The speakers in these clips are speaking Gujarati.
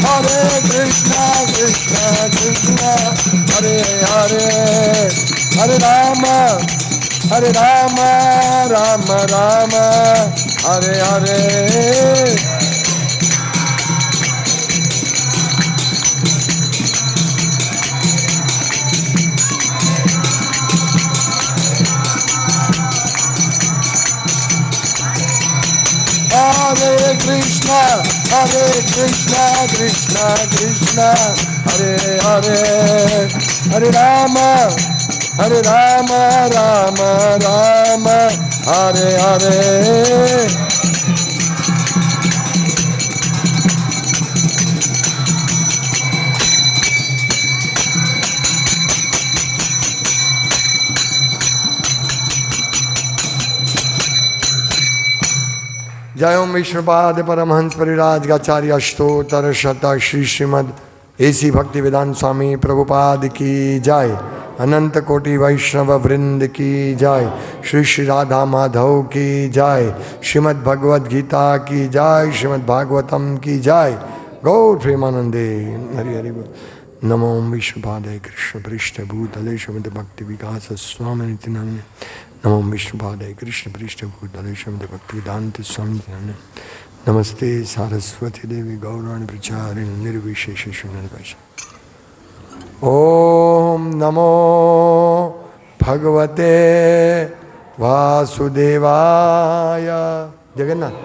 Hare Krishna, Krishna Krishna, Hare Hare, Hare Rama, Rama Rama, Hare Hare. Hare Krishna, Krishna Krishna, Hare Hare, Hare Rama, Rama Rama, Hare Hare. जय ओम विष्णुपाद परमहंस परिराज गाचार्य अष्टोत्तर शत श्री श्रीमद एसी भक्ति वेदांत स्वामी प्रभुपाद की जय। अनंत कोटि वैष्णव वृंद की जय। श्री श्री राधा माधव की जय। श्रीमद् भगवद गीता की जय। श्रीमद् भागवतम की जय। गौर प्रेमानंदे हरि हरि बोल। नमो विष्णुपादे कृष्ण पृष्ठ भूतले श्रीमद् भक्ति विकास स्वामी नित्य नामिने। नमो विष्णुपादे कृष्ण पृष्ठ भूतले श्रीमद् भक्ति वेदांत स्वामी नित्य नामिने। नमस्ते सारस्वती देवी गौराणी प्रचारिणी निर्विशेष शून्यवश। ओम नमो भगवते वासुदेवाय। जगन्नाथ।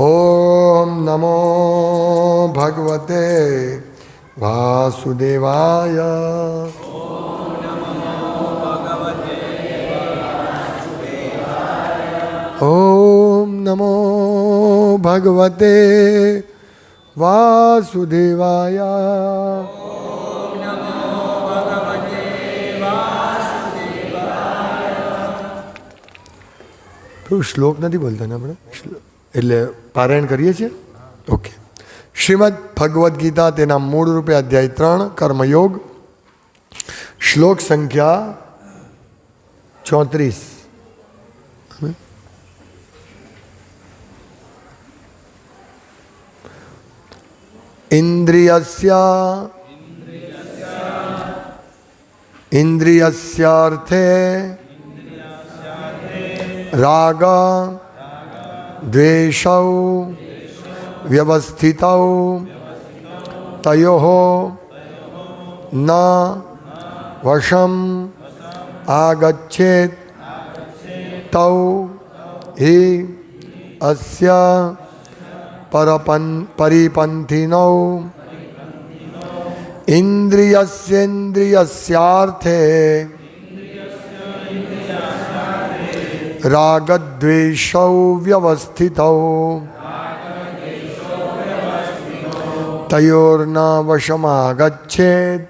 ओम नमो भगवते वासुदेवाय। ओम नमो भगवते वासुदेवाय। तो श्लोक नहीं बोलता ना अपने એટલે પારાયણ કરીએ છીએ। ઓકે। શ્રીમદ ભગવદ્ ગીતા તેના મૂળ રૂપે અધ્યાય 3 કર્મયોગ શ્લોક સંખ્યા 34। इंद्रियस्यार्थे राग द्वेषौ व्यवस्थितौ तयोः न वशम् आगच्छेत् तौ हि अस्य परिपन्थिनौ इंद्रियस्येन्द्रियस्यार्थे रागद्वेषौ व्यवस्थितौ तयोर्न वशमागच्छेत्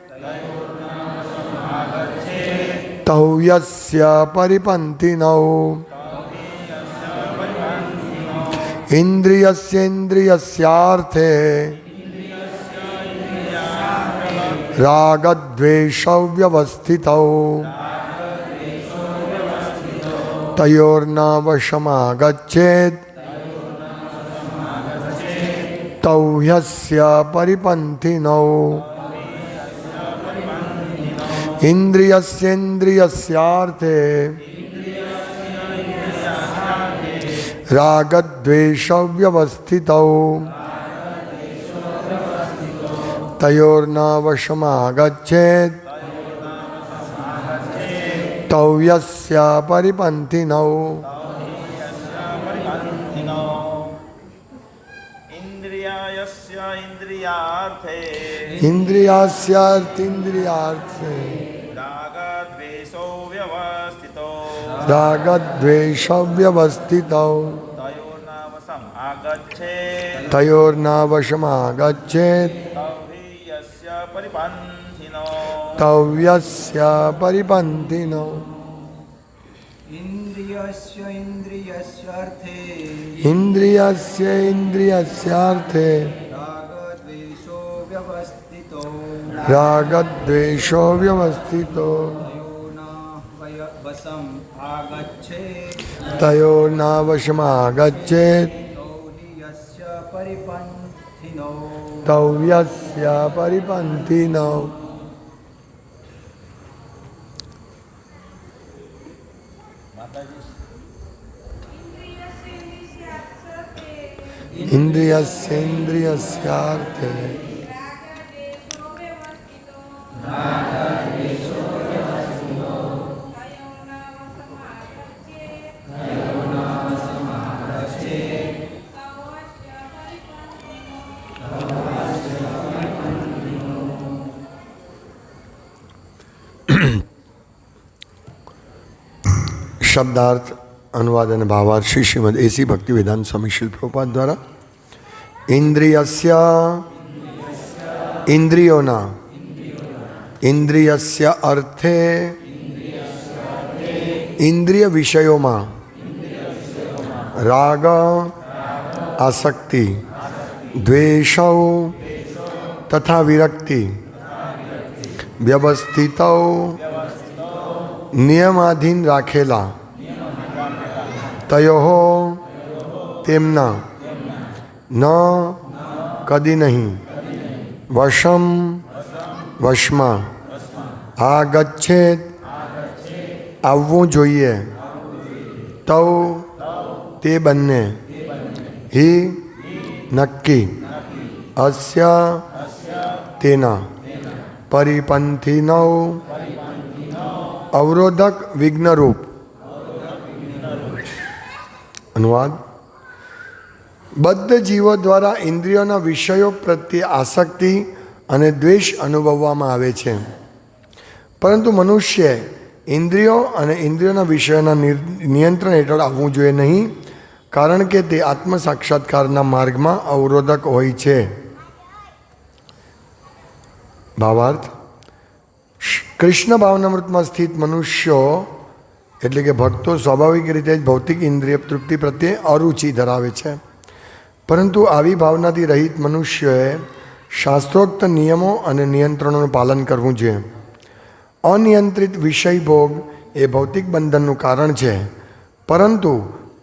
तौ यस्य परिपन्थिनौ इंद्रियस्येन्द्रियस्यार्थे रागद्वेषौ व्यवस्थितौ तयोर्न वशमागच्छेत् तौ ह्यस्य परिपन्थिनौ इंद्रियस्येन्द्रियस्यार्थे रागद्वेषौ व्यवस्थितौ तयोर्न वशमागच्छेत् तौ यस्य परिपन्थिनौ इंद्रियास्येन्द्रियार्थे रागद्वेषौ व्यवस्थितौ तयोर्न वशमागच्छेत् तौ यस्य परिपन्थिनौ इंद्रियस्येन्द्रियस्यार्थे रागद्वेषौ व्यवस्थितौ तयोर्नावशमागच्छेत् तौ यस्य परिपन्थिनो। इंद्रियस्येन्द्रियस्यार्थे शब्दार्थ अनुवाद અને ભાવાર્થ શ્રી શ્રીમદ એસી ભક્તિ વેદાંત સ્વામી શિલ પ્રભુપાદ દ્વારા ઇન્દ્રિયસ્ય ઇન્દ્રિયોના ઇન્દ્રિયસ્ય અર્થે ઇન્દ્રિય વિષયોમાં રાગ આસક્તિ દ્વેષો તથા વિરક્તિ વ્યવસ્થિતો નિયમાધીન રાખેલા તયો તેમના ન કદી નહીં વશમ વશમાં આગચ્છેત આવવું જોઈએ તૌ તે બંને હિ નક્કી અસ્ય તેના પરિપંથીનો અવરોધક વિઘ્નરૂપ. અનુવાદ: બદ્ધ જીવો દ્વારા ઇન્દ્રિયોના વિષયો પ્રત્યે આસક્તિ અને દ્વેષ અનુભવવામાં આવે છે, પરંતુ મનુષ્ય ઇન્દ્રિયો અને ઇન્દ્રિયોના વિષયોના નિયંત્રણ હેઠળ આવવું જોઈએ નહીં, કારણ કે તે આત્મ સાક્ષાત્કારના માર્ગમાં અવરોધક હોય છે. ભાવાર્થ: કૃષ્ણ ભાવનામૃતમાં સ્થિત મનુષ્યો એટલે કે ભક્તો સ્વાભાવિક રીતે જ ભૌતિક ઇન્દ્રિય તૃપ્તિ પ્રત્યે અરુચિ ધરાવે છે, પરંતુ આવી ભાવનાથી રહિત મનુષ્યોએ શાસ્ત્રોક્ત નિયમો અને નિયંત્રણોનું પાલન કરવું જોઈએ. અનિયંત્રિત વિષય ભોગ એ ભૌતિક બંધનનું કારણ છે, પરંતુ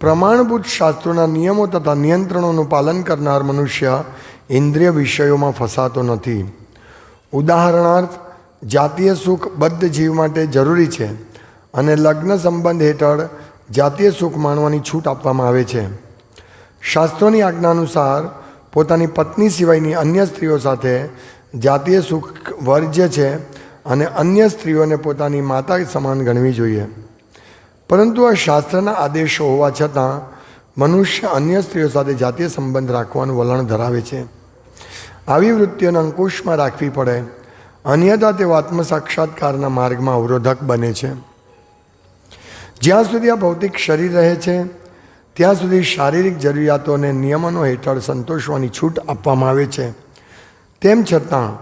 પ્રમાણભૂત શાસ્ત્રોના નિયમો તથા નિયંત્રણોનું પાલન કરનાર મનુષ્ય ઇન્દ્રિય વિષયોમાં ફસાતો નથી. ઉદાહરણાર્થ, જાતીય સુખ બદ્ધ જીવ માટે જરૂરી છે અને લગ્ન સંબંધ હેઠળ જાતીય સુખ માણવાની છૂટ આપવામાં આવે છે. શાસ્ત્રોની આજ્ઞા અનુસાર પોતાની પત્ની સિવાયની અન્ય સ્ત્રીઓ સાથે જાતીય સુખ વર્જ્ય છે અને અન્ય સ્ત્રીઓને પોતાની માતા સમાન ગણવી જોઈએ. પરંતુ આ શાસ્ત્રના આદેશો હોવા છતાં મનુષ્ય અન્ય સ્ત્રીઓ સાથે જાતીય સંબંધ રાખવાનું વલણ ધરાવે છે. આવી વૃત્તિઓને અંકુશમાં રાખવી પડે, અન્યથા તેઓ આત્મસાક્ષાત્કારના માર્ગમાં અવરોધક બને છે. જ્યાં સુધી આ ભૌતિક શરીર રહે છે ત્યાં સુધી શારીરિક જરૂરિયાતો અને નિયમનો હેઠળ સંતોષવાની છૂટ આપવામાં આવે છે. તેમ છતાં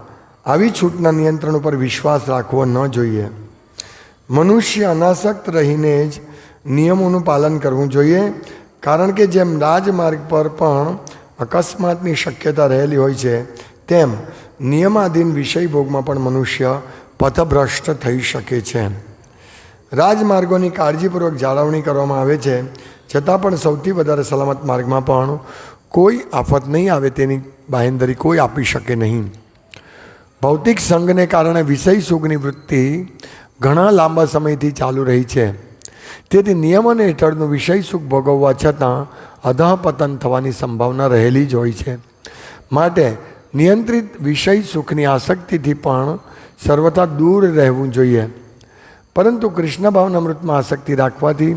આવી છૂટના નિયંત્રણ ઉપર વિશ્વાસ રાખવો ન જોઈએ. મનુષ્ય અનાસક્ત રહીને જ નિયમોનું પાલન કરવું જોઈએ, કારણ કે જેમ રાજમાર્ગ પર પણ અકસ્માતની શક્યતા રહેલી હોય છે, તેમ નિયમાધીન વિષય ભોગમાં પણ મનુષ્ય પથભ્રષ્ટ થઈ શકે છે. રાજમાર્ગોની કાળજીપૂર્વક જાળવણી કરવામાં આવે છે, છતાં પણ સૌથી વધારે સલામત માર્ગમાં પણ કોઈ આફત નહીં આવે તેની બાહેંધરી કોઈ આપી શકે નહીં. ભૌતિક સંઘને કારણે વિષય સુખની વૃત્તિ ઘણા લાંબા સમયથી ચાલુ રહી છે. તેથી નિયમન હેઠળનું વિષય સુખ ભોગવવા છતાં અધઃપતન થવાની સંભાવના રહેલી જ હોય છે. માટે નિયંત્રિત વિષય સુખની આસક્તિથી પણ સર્વથા દૂર રહેવું જોઈએ. પરંતુ કૃષ્ણ ભાવનામૃતમાં આસક્તિ રાખવાથી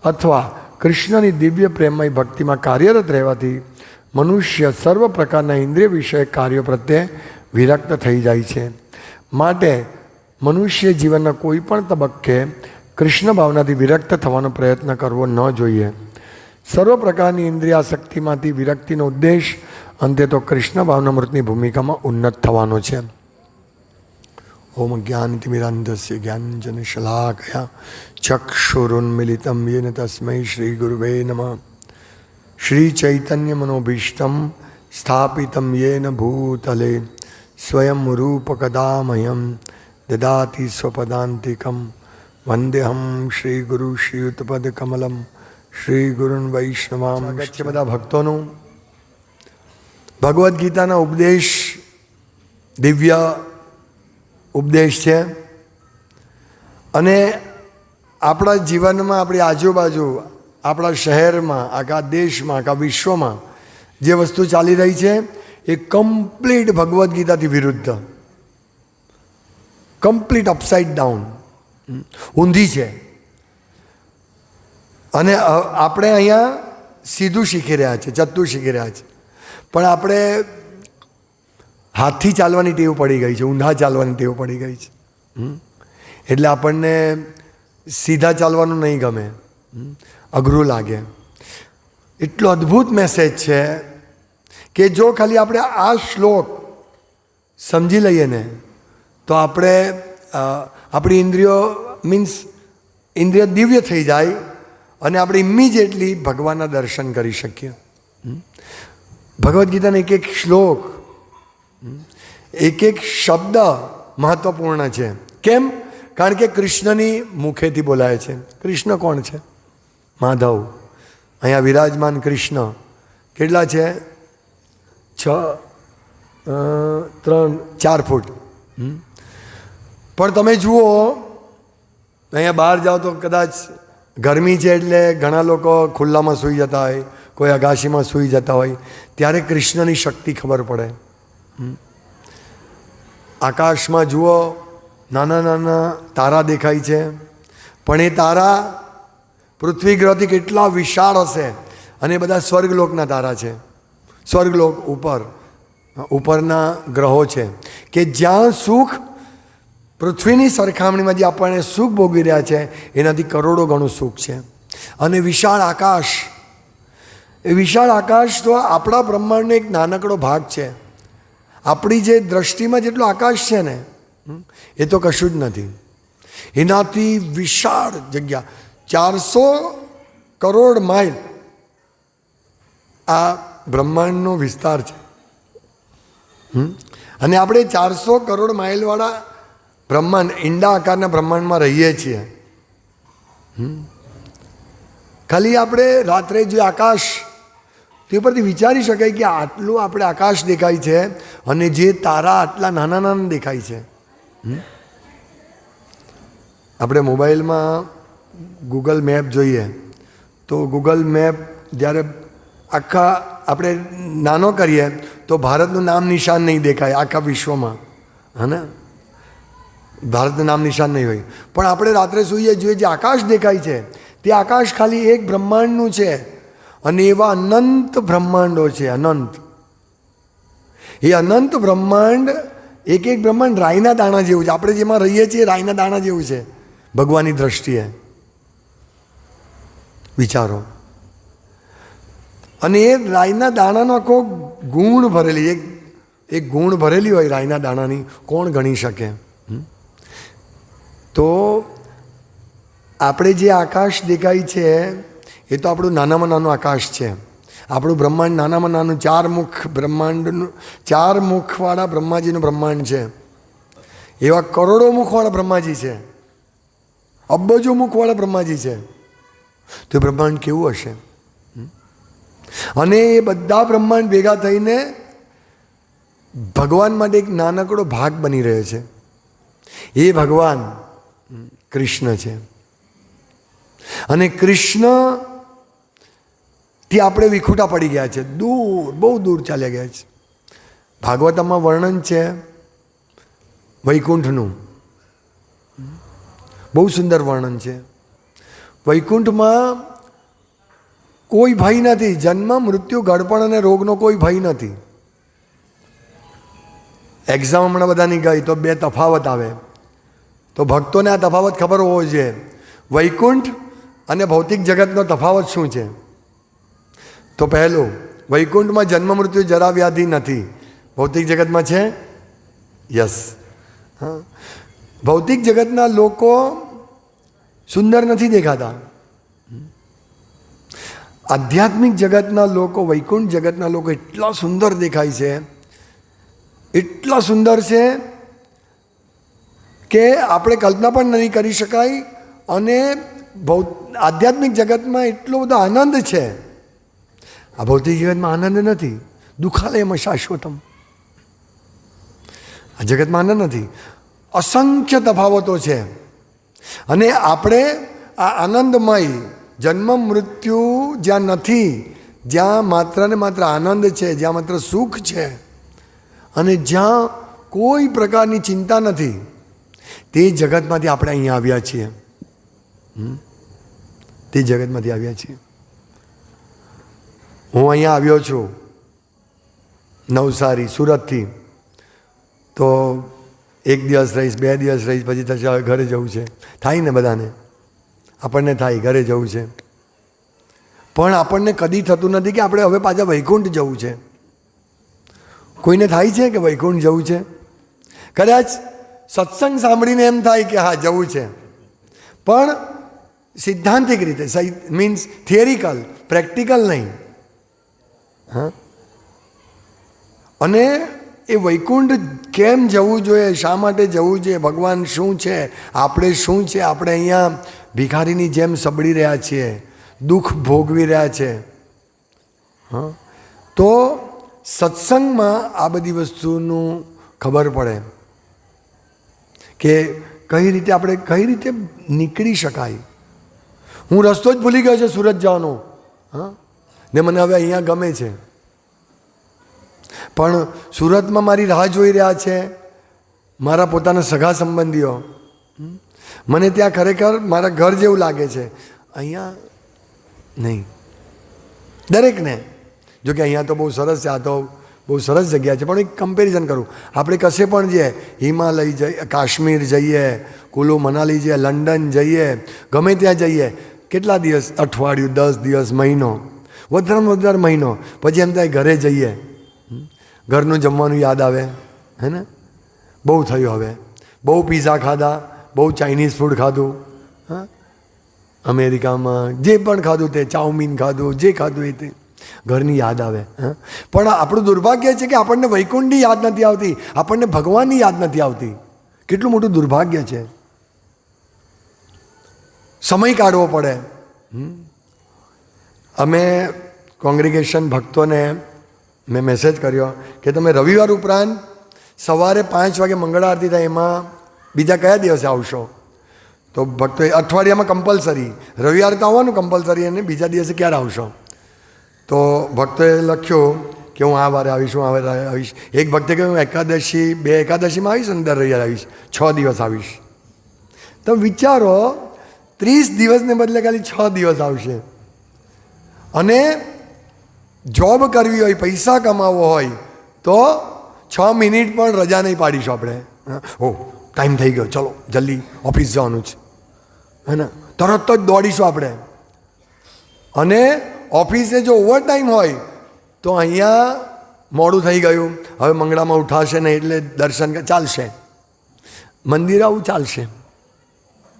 અથવા કૃષ્ણની દિવ્ય પ્રેમમય ભક્તિમાં કાર્યરત રહેવાથી મનુષ્ય સર્વ પ્રકારના ઇન્દ્રિય વિષયક કાર્યો પ્રત્યે વિરક્ત થઈ જાય છે. માટે મનુષ્ય જીવનના કોઈ પણ તબક્કે કૃષ્ણ ભાવનાથી વિરક્ત થવાનો પ્રયત્ન કરવો ન જોઈએ. સર્વ પ્રકારની ઇન્દ્રિયાસક્તિમાંથી વિરક્તિનો ઉદ્દેશ અંતે તો કૃષ્ણ ભાવનામૃતની ભૂમિકામાં ઉન્નત થવાનો છે. ઓમ જ્ઞાનતિમિરાંધસ્ય જ્ઞાનંજન શલાકયા ચક્ષુરુન્મિલિતમ યેન તસ્મૈ શ્રી ગુરુવે નમઃ. શ્રી ચૈતન્ય મનોભીષ્ટમ સ્થાપિતમ યેન ભૂતલે સ્વયં રૂપકદામહ્યં દદાતિ સ્વપદાંતિકમ વંદેહમ શ્રી ગુરુ શ્રીયુતપદકમલમ શ્રી ગુરુન વૈષ્ણવામ છે બધા ભક્તોનું. ભગવદ્ ગીતાના ઉપદેશ દિવ્ય ઉપદેશ છે અને આપણા જીવનમાં, આપણી આજુબાજુ, આપણા શહેરમાં, આખા દેશમાં, આખા વિશ્વમાં જે વસ્તુ ચાલી રહી છે એ કમ્પ્લીટ ભગવદ્ ગીતાથી વિરુદ્ધ, કમ્પ્લીટ અપસાઇડ ડાઉન, ઊંધી છે. અને આપણે અહીંયા સીધું શીખી રહ્યા છે, ચત્તું શીખી રહ્યા છે, પણ આપણે હાથથી ચાલવાની ટેવ પડી ગઈ છે, ઊંધા ચાલવાની ટેવ પડી ગઈ છે. એટલે આપણને સીધા ચાલવાનું નહીં ગમે, અઘરું લાગે. એટલો અદ્ભુત મેસેજ છે કે જો ખાલી આપણે આ શ્લોક સમજી લઈએ ને તો આપણે આપણી ઇન્દ્રિયો ઇન્દ્રિય દિવ્ય થઈ જાય અને આપણે ઇમિડિયેટલી ભગવાનના દર્શન કરી શકીએ. ભગવદ્ ગીતાનો એક એક શ્લોક, એક એક શબ્દ મહત્વપૂર્ણ છે. કેમ? કારણ કે કૃષ્ણની મુખેથી બોલાય છે. કૃષ્ણ કોણ છે? માધવ. અહીંયા વિરાજમાન કૃષ્ણ કેટલા છે? 4 ફૂટ. પણ તમે જુઓ, અહીંયા બહાર જાઓ તો કદાચ ગરમી છે એટલે ઘણા લોકો ખુલ્લામાં સૂઈ જતા હોય, કોઈ અગાશીમાં સૂઈ જતા હોય, ત્યારે કૃષ્ણની શક્તિ ખબર પડે. આકાશમાં જુઓ, નાના નાના તારા દેખાય છે, પણ એ તારા પૃથ્વી ગ્રહથી કેટલા વિશાળ હશે. અને એ બધા સ્વર્ગલોકના તારા છે. સ્વર્ગલોક ઉપરના ગ્રહો છે કે જ્યાં સુખ પૃથ્વીની સરખામણીમાં જે આપણને સુખ ભોગવી રહ્યા છે એનાથી કરોડો ગણું સુખ છે. અને વિશાળ આકાશ, એ વિશાળ આકાશ તો આપણા બ્રહ્માંડનો એક નાનકડો ભાગ છે. આપણી જે દ્રષ્ટિમાં જેટલું આકાશ છે ને એ તો કશું જ નથી. એનાથી વિશાળ જગ્યા, 400 કરોડ માઇલ આ બ્રહ્માંડનો વિસ્તાર છે. અને આપણે 400 કરોડ માઇલવાળા બ્રહ્માંડ, ઈંડા આકારના બ્રહ્માંડમાં રહીએ છીએ. ખાલી આપણે રાત્રે જે આકાશ, તે પરથી વિચારી શકાય કે આટલું આપણે આકાશ દેખાય છે અને જે તારા આટલા નાના નાના દેખાય છે. આપણે મોબાઈલમાં ગૂગલ મેપ જોઈએ તો ગૂગલ મેપ જ્યારે આખા આપણે નાનો કરીએ તો ભારતનું નામ નિશાન નહીં દેખાય આખા વિશ્વમાં, હા ને? ભારતનું નામ નિશાન નહીં હોય. પણ આપણે રાત્રે સૂઈએ જોઈએ જે આકાશ દેખાય છે તે આકાશ ખાલી એક બ્રહ્માંડનું છે. અને એવા અનંત બ્રહ્માંડો છે, અનંત. એ અનંત બ્રહ્માંડ, એક એક બ્રહ્માંડ રાઈના દાણા જેવું છે. આપણે જેમાં રહીએ છીએ રાઈના દાણા જેવું છે ભગવાનની દ્રષ્ટિએ. વિચારો. અને એ રાઈના દાણાનો આખો ગુણ ભરેલી, એક ગુણ ભરેલી હોય રાઈના દાણાની, કોણ ગણી શકે? તો આપણે જે આકાશ દેખાય છે એ તો આપણું નાનામાં નાનું આકાશ છે. આપણું બ્રહ્માંડ નાનામાં નાનું 4 મુખ બ્રહ્માંડનું, 4 મુખવાળા બ્રહ્માજીનું બ્રહ્માંડ છે. એવા કરોડો મુખવાળા બ્રહ્માજી છે, અબજો મુખવાળા બ્રહ્માજી છે. તો એ બ્રહ્માંડ કેવું હશે? અને એ બધા બ્રહ્માંડ ભેગા થઈને ભગવાન માટે એક નાનકડો ભાગ બની રહ્યો છે. એ ભગવાન કૃષ્ણ છે. અને કૃષ્ણથી આપણે વિખૂટા પડી ગયા છે, દૂર, બહુ દૂર ચાલ્યા ગયા છે. ભાગવતમાં વર્ણન છે વૈકુંઠનું, બહુ સુંદર વર્ણન છે. વૈકુંઠમાં કોઈ ભય નથી. જન્મ, મૃત્યુ, ઘડપણ અને રોગનો કોઈ ભય નથી. એક્ઝામ હમણાં બધાની ગઈ તો 2 તફાવત આવે, તો ભક્તોને આ તફાવત ખબર હોવો જોઈએ. વૈકુંઠ અને ભૌતિક જગતનો તફાવત શું છે? તો પહેલું, વૈકુંઠમાં જન્મ, મૃત્યુ, જરા, વ્યાધિ નથી. ભૌતિક જગતમાં છે? યસ. હા, ભૌતિક જગતના લોકો સુંદર નથી દેખાતા. આધ્યાત્મિક જગતના લોકો, વૈકુંઠ જગતના લોકો એટલા સુંદર દેખાય છે, એટલા સુંદર છે કે આપણે કલ્પના પણ નહીં કરી શકાય. અને આધ્યાત્મિક જગતમાં એટલો બધો આનંદ છે, આ ભૌતિક જગતમાં આનંદ નથી. દુઃખાલયમાં શાશ્વતમ, આ જગતમાં આનંદ નથી. અસંખ્ય તફાવતો છે. અને આપણે આ આનંદમય જન્મ મૃત્યુ જ્યાં નથી, જ્યાં માત્ર ને માત્ર આનંદ છે, જ્યાં માત્ર સુખ છે અને જ્યાં કોઈ પ્રકારની ચિંતા નથી, તે જગતમાંથી આપણે અહીંયા આવ્યા છીએ. તે જગતમાંથી આવ્યા છીએ. હું અહીંયા આવ્યો છું નવસારી સુરતથી, તો 1 દિવસ રહીશ, 2 દિવસ રહીશ, પછી થશે હવે ઘરે જવું છે. થાય ને બધાને, આપણને થાય ઘરે જવું છે. પણ આપણને કદી થતું નથી કે આપણે હવે પાછા વૈકુંઠ જવું છે. કોઈને થાય છે કે વૈકુંઠ જવું છે? કદાચ સત્સંગ સાંભળીને એમ થાય કે હા જવું છે, પણ સિદ્ધાંતિક રીતે, મીન્સ થિયરિકલ, પ્રેક્ટિકલ નહીં. હા, અને એ વૈકુંઠ કેમ જવું જોઈએ, શા માટે જવું જોઈએ, ભગવાન શું છે, આપણે શું છે, આપણે અહીંયા ભિખારીની જેમ સબડી રહ્યા છીએ, દુઃખ ભોગવી રહ્યા છે. હા, તો સત્સંગમાં આ બધી વસ્તુનું ખબર પડે કે કઈ રીતે આપણે કઈ રીતે નીકળી શકાય. હું રસ્તો જ ભૂલી ગયો છે સુરત જવાનો. હા, ને મને હવે અહીંયા ગમે છે, પણ સુરતમાં મારી રાહ જોઈ રહ્યા છે મારા પોતાના સગા સંબંધીઓ. મને ત્યાં ખરેખર મારા ઘર જેવું લાગે છે, અહીંયા નહીં. દરેકને, જોકે અહીંયા તો બહુ સરસ છે, આ તો બહુ સરસ જગ્યા છે, પણ એક કમ્પેરિઝન કરું. આપણે કશે પણ જઈએ, હિમાલય જઈએ, કાશ્મીર જઈએ, કુલુ મનાલી જઈએ, લંડન જઈએ, ગમે ત્યાં જઈએ, કેટલા દિવસ, અઠવાડિયું, 10 દિવસ, મહિનો, વધારેમાં વધારે મહિનો, પછી એમ થાય ઘરે જઈએ, ઘરનું જમવાનું યાદ આવે. હે ને? બહુ થયું હવે. બહુ પીઝા ખાધા, બહુ ચાઇનીઝ ફૂડ ખાધું, હા, અમેરિકામાં જે પણ ખાધું તે, ચાઉમીન ખાધું, જે ખાધું એ તે, ઘરની યાદ આવે. હા, પણ આપણું દુર્ભાગ્ય છે કે આપણને વૈકુંઠની યાદ નથી આવતી, આપણને ભગવાનની યાદ નથી આવતી. કેટલું મોટું દુર્ભાગ્ય છે. સમય કાઢવો પડે. અમે કોંગ્રીગેશન ભક્તોને મેં મેસેજ કર્યો કે તમે રવિવાર ઉપરાંત સવારે 5 વાગે મંગળ આરતી થાય એમાં બીજા કયા દિવસે આવશો? તો ભક્તોએ અઠવાડિયામાં કમ્પલસરી, રવિવારે તો આવવાનું કમ્પલસરી, અને બીજા દિવસે ક્યારે આવશો? તો ભક્તોએ લખ્યું કે હું આ વારે આવીશ, હું આ વારે આવીશ. એક ભક્તે કહ્યું હું એકાદશી, 2 એકાદશીમાં આવીશ અને દર રવિવારે આવીશ, 6 દિવસ આવીશ. તો વિચારો, 30 દિવસને બદલે ખાલી 6 દિવસ આવશે. અને જોબ કરવી હોય, પૈસા કમાવો હોય તો 6 મિનિટ પણ રજા નહીં પાડીશું આપણે. ઓ ટાઈમ થઈ ગયો, ચલો જલ્દી ઓફિસ જવાનું છે, હે ને? તરત જ દોડીશું આપણે. અને ઓફિસે જો ઓવર ટાઈમ હોય તો અહીંયા મોડું થઈ ગયું, હવે મંગળામાં ઉઠાશે નહીં એટલે દર્શન ચાલશે, મંદિર આવું ચાલશે.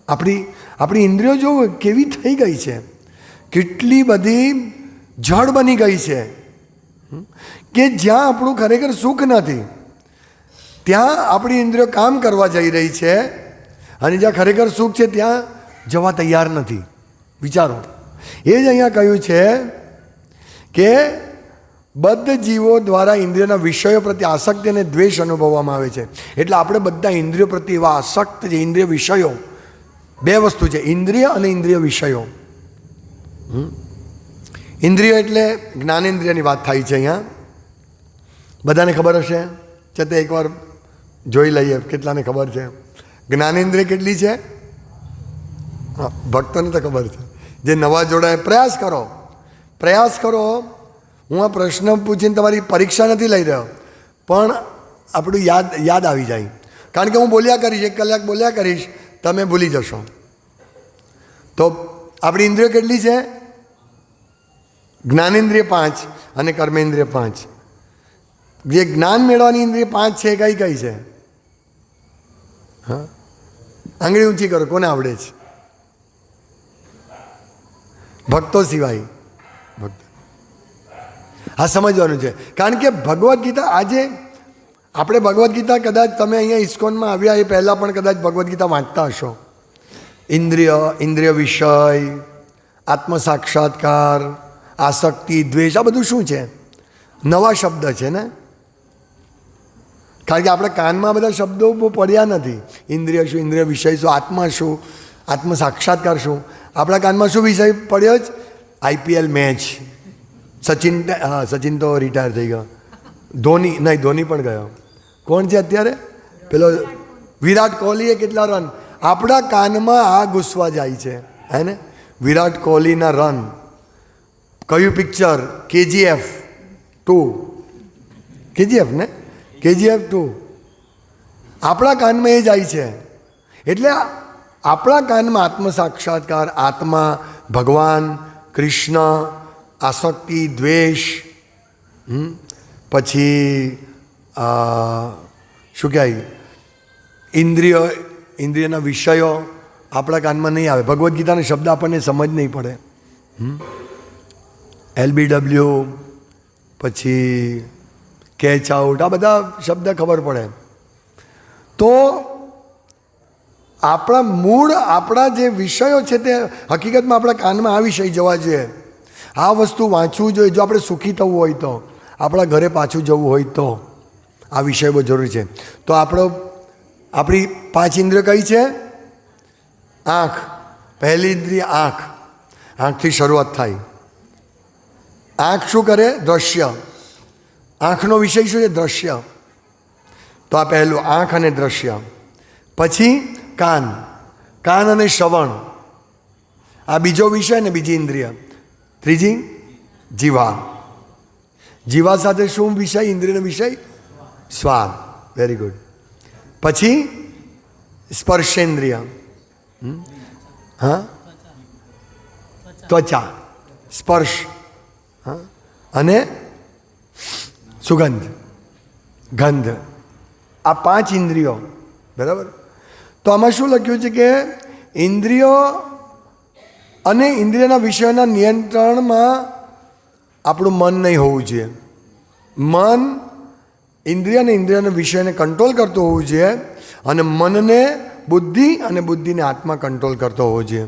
આપણી ઇન્દ્રિયો જો કેવી થઈ ગઈ છે, કેટલી બધી જડ બની ગઈ છે કે જ્યાં આપણું ખરેખર સુખ નથી ત્યાં આપણી ઇન્દ્રિયો કામ કરવા જઈ રહી છે, અને જ્યાં ખરેખર સુખ છે ત્યાં જવા તૈયાર નથી. વિચારો, એ જ અહીંયા કહ્યું છે કે બદ્ધ જીવો દ્વારા ઇન્દ્રિયોના વિષયો પ્રત્યે આસક્તિ અને દ્વેષ અનુભવવામાં આવે છે. એટલે આપણે બધા ઇન્દ્રિયો પ્રત્યે એવા આસક્ત છે. ઇન્દ્રિય વિષયો, 2 વસ્તુ છે, ઇન્દ્રિય અને ઇન્દ્રિય વિષયો. ઇન્દ્રિયો એટલે જ્ઞાનેન્દ્રિયની વાત થાય છે અહીંયા. બધાને ખબર હશે, છતાં એકવાર જોઈ લઈએ કેટલાને ખબર છે. જ્ઞાનેન્દ્રિય કેટલી છે? હા, ભક્તોને તો ખબર છે. જે નવા જોડાય પ્રયાસ કરો. હું આ પ્રશ્ન પૂછીને તમારી પરીક્ષા નથી લઈ રહ્યો, પણ આપણું યાદ આવી જાય. કારણ કે હું બોલ્યા કરીશ, 1 કલાક બોલ્યા કરીશ, તમે ભૂલી જશો. તો આપણી ઇન્દ્રિયો કેટલી છે? જ્ઞાનેન્દ્રિય 5 અને કર્મેન્દ્રિય 5. જે જ્ઞાન મેળવવાની ઇન્દ્રિય 5 છે, કઈ કઈ છે? હા, આંગળી ઊંચી કરો, કોને આવડે છે? ભક્તો સિવાય. ભક્તો આ સમજવાનું છે. કારણ કે ભગવદ્ ગીતા, આજે આપણે ભગવદ્ ગીતા, કદાચ તમે અહીંયા ઇસ્કોનમાં આવ્યા એ પહેલાં પણ કદાચ ભગવદ્ ગીતા વાંચતા હશો. ઇન્દ્રિય વિષય, આત્મ સાક્ષાત્કાર, આસક્તિ, દ્વેષ, આ બધું શું છે? નવા શબ્દ છે ને. કારણ કે આપણે કાનમાં બધા શબ્દો બહુ પડ્યા નથી. ઇન્દ્રિય શું, ઇન્દ્રિય વિષય શું, આત્મા શું, આત્મ સાક્ષાત્કાર શું. આપણા કાનમાં શું વિષય પડ્યો જ? IPL match. સચિન તો રિટાયર થઈ ગયો. ધોની પણ ગયો. કોણ છે અત્યારે? પેલો વિરાટ કોહલીએ કેટલા રન? આપણા કાનમાં આ ઘૂસવા જાય છે, હે ને? વિરાટ કોહલીના રન. કયું પિક્ચર? KGF 2 ને? KGF 2 આપણા કાનમાં એ જાય છે. એટલે આપણા કાનમાં આત્મ સાક્ષાત્કાર, આત્મા, ભગવાન, કૃષ્ણ, આસક્તિ, દ્વેષ, પછી શું કહેવાય, ઇન્દ્રિયના વિષયો આપણા કાનમાં નહીં આવે. ભગવદ્ ગીતાનો શબ્દ આપણને સમજ નહીં પડે. LBW, પછી કેચ આઉટ, આ બધા શબ્દ ખબર પડે. તો આપણા જે વિષયો છે તે હકીકતમાં આપણા કાનમાં આ વિષય જવા જોઈએ. આ વસ્તુ વાંચવું જોઈએ. જો આપણે સુખી થવું હોય તો, આપણા ઘરે પાછું જવું હોય તો આ વિષય બહુ જરૂરી છે. તો આપણી 5 ઇન્દ્રિય કઈ છે? આંખ. પહેલી ઇન્દ્રિય આંખ. આંખથી શરૂઆત થાય. આંખ શું કરે? દ્રશ્ય. આંખનો વિષય શું છે? દ્રશ્ય. તો આ પહેલું, આંખ અને દ્રશ્ય. પછી કાન અને શ્રવણ, આ બીજો વિષય ને બીજી ઇન્દ્રિય. ત્રીજી જીવા. જીવા સાથે શું વિષય? ઇન્દ્રિયનો વિષય સ્વાદ. Very good. પછી સ્પર્શેન્દ્રિય, હા, ત્વચા, સ્પર્શ, હા, અને સુગંધ, ગંધ. આ 5 ઇન્દ્રિયો. બરાબર. તો આમાં શું લખ્યું છે કે ઇન્દ્રિયો અને ઇન્દ્રિયના વિષયોના નિયંત્રણમાં આપણું મન નહીં હોવું જોઈએ. મન ઇન્દ્રિય અને ઇન્દ્રિયના વિષયને કંટ્રોલ કરતો હોવું જોઈએ, અને મનને બુદ્ધિ અને બુદ્ધિને આત્મા કંટ્રોલ કરતો હોવો જોઈએ.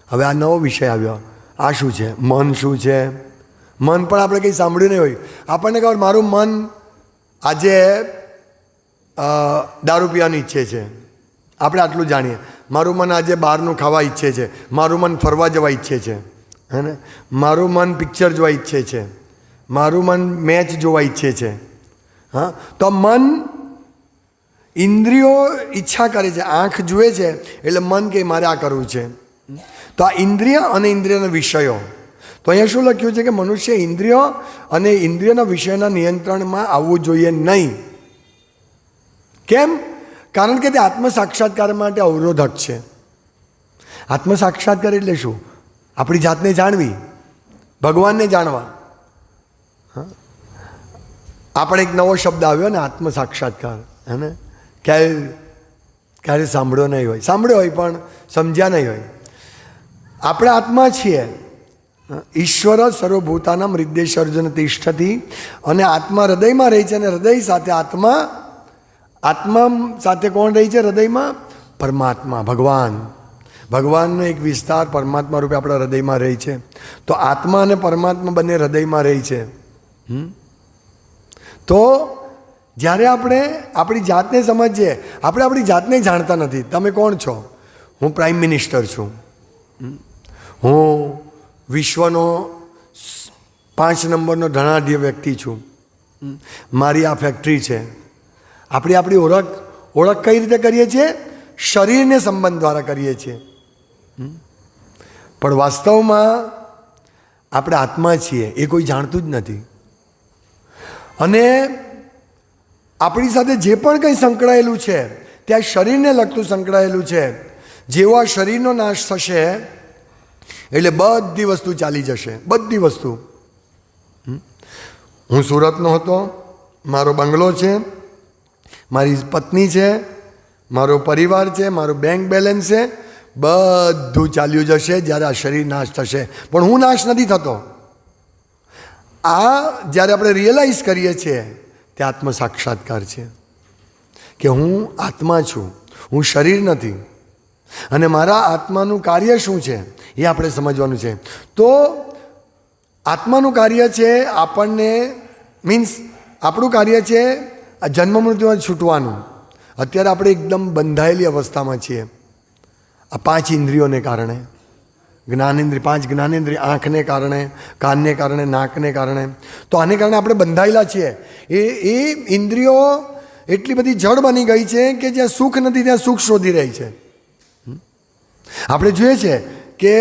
હવે આ નવો વિષય આવ્યો. આ શું છે? મન શું છે? મન પણ આપણે કંઈ સાંભળ્યું નહીં હોય. આપણને ખબર, મારું મન આજે દારૂ પીવાની ઈચ્છે છે, આપણે આટલું જાણીએ. મારું મન આજે બહારનું ખાવા ઈચ્છે છે, મારું મન ફરવા જવા ઈચ્છે છે, હે ને? મારું મન પિક્ચર જોવા ઈચ્છે છે, મારું મન મેચ જોવા ઈચ્છે છે. હા, તો મન, ઇન્દ્રિયો ઈચ્છા કરે છે. આંખ જુએ છે એટલે મન કે મારે આ કરવું છે. તો આ ઇન્દ્રિય અને ઇન્દ્રિયના વિષયો. તો અહીંયા શું લખ્યું છે કે મનુષ્ય ઇન્દ્રિયો અને ઇન્દ્રિયના વિષયના નિયંત્રણમાં આવવું જોઈએ નહીં. કેમ? કારણ કે તે આત્મ સાક્ષાત્કાર માટે અવરોધક છે. આત્મ સાક્ષાત્કાર એટલે શું? આપણી જાતને જાણવી, ભગવાનને જાણવા. આપણે એક નવો શબ્દ આવ્યો ને, આત્મ સાક્ષાત્કાર, હે ને? ક્યારે સાંભળ્યો નહીં હોય, સાંભળ્યો હોય પણ સમજ્યા નહીં હોય. આપણે આત્મા છીએ. ઈશ્વર સર્વભૂતાનામ હૃદય તિષ્ઠતિ. અને આત્મા હૃદયમાં રહી છે, અને હૃદય સાથે આત્મા સાથે કોણ રહી છે? હૃદયમાં પરમાત્મા, ભગવાનનો એક વિસ્તાર પરમાત્મા રૂપે આપણા હૃદયમાં રહી છે. તો આત્મા અને પરમાત્મા બંને હૃદયમાં રહી છે. તો જ્યારે આપણે આપણી જાતને સમજીએ, આપણે આપણી જાતને જાણતા નથી. તમે કોણ છો? હું પ્રાઇમ મિનિસ્ટર છું, હું વિશ્વનો 5 નંબરનો ધનાઢ્ય વ્યક્તિ છું, મારી આ ફેક્ટરી છે. આપણી ઓળખ કઈ રીતે કરીએ છીએ? શરીરને સંબંધ દ્વારા કરીએ છીએ. પણ વાસ્તવમાં આપણે આત્મા છીએ એ કોઈ જાણતું જ નથી. અને આપણી સાથે જે પણ કંઈ સંકળાયેલું છે ત્યાં શરીરને લગતું સંકળાયેલું છે. જેવો આ શરીરનો નાશ થશે એટલે બધી વસ્તુ ચાલી જશે, બધી વસ્તુ. હું સુરતનો હતો, મારો બંગલો છે, મારી પત્ની છે, મારો પરિવાર છે, મારો બેંક બેલેન્સ છે, બધું ચાલ્યું જશે જ્યારે આ શરીર નાશ થશે. પણ હું નાશ નથી થતો. આ જ્યારે આપણે રિયલાઇઝ કરીએ છીએ તે આત્મ સાક્ષાત્કાર છે કે હું આત્મા છું, હું શરીર નથી. અને મારા આત્માનું કાર્ય શું છે એ આપણે સમજવાનું છે. તો આત્માનું કાર્ય છે આપણને મીન્સ આપણું કાર્ય છે આ જન્મ મૃત્યુમાં છૂટવાનું. અત્યારે આપણે એકદમ બંધાયેલી અવસ્થામાં છીએ આ 5 ઇન્દ્રિયોને કારણે. જ્ઞાનેન્દ્રિય 5 જ્ઞાનેન્દ્રિય, આંખને કારણે, કાનને કારણે, નાકને કારણે. તો આને કારણે આપણે બંધાયેલા છીએ. એ ઇન્દ્રિયો એટલી બધી જડ બની ગઈ છે કે જ્યાં સુખ નથી ત્યાં સુખ શોધી રહી છે. આપણે જોઈએ છે કે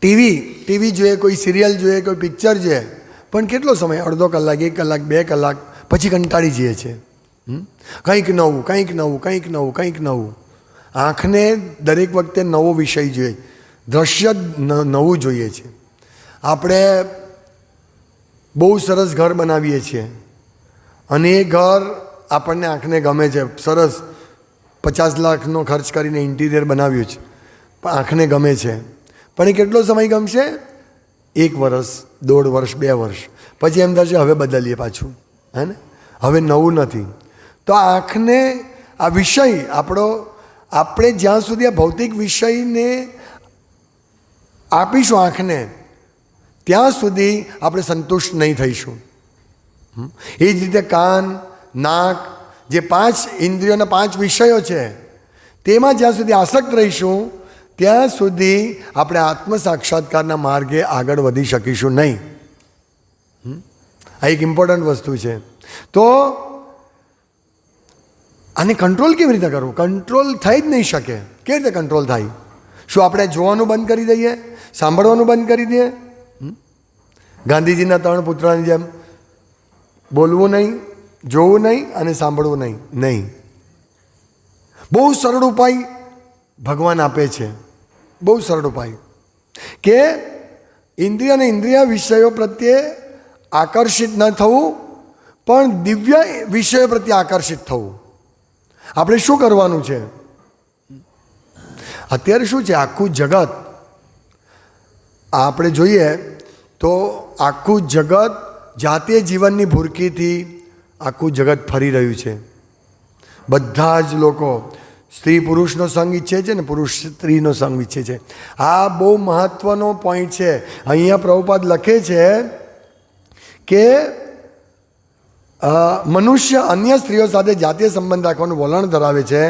ટીવી જોઈએ, કોઈ સિરિયલ જોઈએ, કોઈ પિક્ચર જોઈએ, પણ કેટલો સમય, અડધો કલાક, 1 કલાક, 2 કલાક, પછી કંટાળી જઈએ છીએ. કંઈક નવું, કંઈક નવું, કંઈક નવું, કંઈક નવું. આંખને દરેક વખતે નવો વિષય જોઈએ, દ્રશ્ય નવું જોઈએ છે. આપણે બહુ સરસ ઘર બનાવીએ છીએ અને એ ઘર આપણને આંખને ગમે છે. સરસ 50 લાખનો ખર્ચ કરીને ઇન્ટિરિયર બનાવ્યું છે, પણ આંખને ગમે છે. પણ એ કેટલો સમય ગમશે? 1 વર્ષ, 1.5 વર્ષ, 2 વર્ષ, પછી એમ થશે હવે બદલીએ પાછું, હે ને, હવે નવું નથી. તો આંખને આ વિષય આપણે જ્યાં સુધી આ ભૌતિક વિષયને આપીશું આંખને, ત્યાં સુધી આપણે સંતુષ્ટ નહીં થઈશું. એ જ રીતે કાન, નાક, જે 5 ઇન્દ્રિયોના 5 વિષયો છે, તેમાં જ્યાં સુધી આસક્ત રહીશું ત્યાં સુધી આપણે આત્મ સાક્ષાત્કારના માર્ગે આગળ વધી શકીશું નહીં. આ એક ઇમ્પોર્ટન્ટ વસ્તુ છે. તો આને કંટ્રોલ કેવી રીતે કરવું? કંટ્રોલ થઈ જ નહીં શકે. કેવી રીતે કંટ્રોલ થાય? શું આપણે જોવાનું બંધ કરી દઈએ? સાંભળવાનું બંધ કરી દઈએ? ગાંધીજીના 3 પુત્રની જેમ બોલવું નહીં, જોવું નહીં અને સાંભળવું નહીં? નહીં. બહુ સરળ ઉપાય ભગવાન આપે છે. બહુ સરળ ઉપાય કે ઇન્દ્રિય અને ઇન્દ્રિય વિષયો પ્રત્યે આકર્ષિત ન થવું, પણ દિવ્ય વિષયો પ્રત્યે આકર્ષિત થવું. આપણે શું કરવાનું છે? અત્યારે શું છે, આખું જગત આપણે જોઈએ તો આખું જગત જાતીય જીવનની ભૂરકીથી આખું જગત ફરી રહ્યું છે. બધા જ લોકો સ્ત્રી પુરુષનો સંગ ઈચ્છે છે ને પુરુષ સ્ત્રીનો સંગ ઈચ્છે છે. આ બહુ મહત્વનો પોઈન્ટ છે. અહીંયા પ્રભુપાદ લખે છે કે મનુષ્ય અન્ય સ્ત્રીઓ સાથે જાતીય સંબંધ રાખવાનું વલણ ધરાવે છે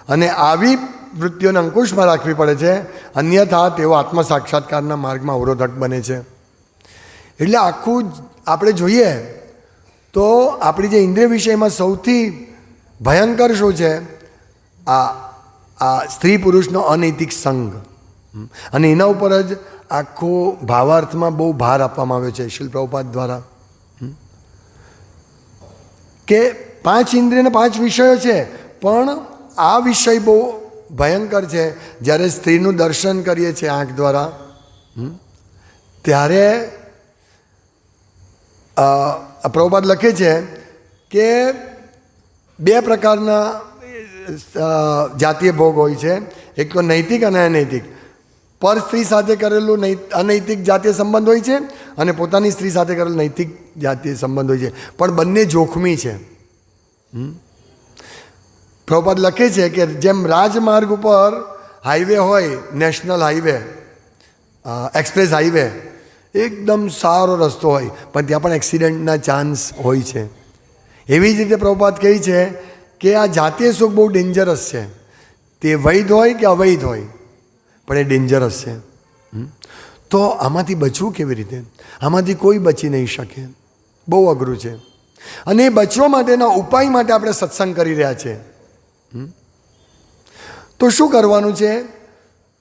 અને આવી વૃત્તિઓને અંકુશમાં રાખવી પડે છે, અન્યથા તેઓ આત્મ સાક્ષાત્કારના માર્ગમાં અવરોધક બને છે. એટલે આખું આપણે જોઈએ તો આપણી જે ઇન્દ્રિય વિષયમાં સૌથી ભયંકર શું છે? આ સ્ત્રી પુરુષનો અનૈતિક સંગ. અને એના ઉપર જ આખો ભાવાર્થમાં બહુ ભાર આપવામાં આવ્યો છે શીલ પ્રભુપાદ દ્વારા કે 5 ઇન્દ્રિય અને 5 વિષયો છે, પણ આ વિષય બહુ ભયંકર છે. જ્યારે સ્ત્રીનું દર્શન કરીએ છીએ આંખ દ્વારા, ત્યારે પ્રભુપાદ લખે છે કે 2 પ્રકારના જાતીય ભોગ હોય છે. એક તો નૈતિક અને અનૈતિક. પર સ્ત્રી સાથે કરેલું અનૈતિક જાતીય સંબંધ હોય છે અને પોતાની સ્ત્રી સાથે કરેલું નૈતિક જાતીય સંબંધ હોય છે, પણ બંને જોખમી છે. પ્રભુપાદ લખે છે કે જેમ રાજમાર્ગ ઉપર હાઈવે હોય, નેશનલ હાઈવે, એક્સપ્રેસ હાઈવે, એકદમ સારો રસ્તો હોય, પણ ત્યાં પણ એક્સિડન્ટના ચાન્સ હોય છે. એવી જ રીતે પ્રભુપાદ કહે છે કે આ જાતીય સુખ બહુ ડેન્જરસ છે. તે વૈધ હોય કે અવૈધ હોય, પણ એ ડેન્જરસ છે. તો આમાંથી બચવું કેવી રીતે? આમાંથી કોઈ બચી નહીં શકે. બહુ અઘરું છે. અને એ બચવા માટેના ઉપાય માટે આપણે સત્સંગ કરી રહ્યા છીએ. તો શું કરવાનું છે?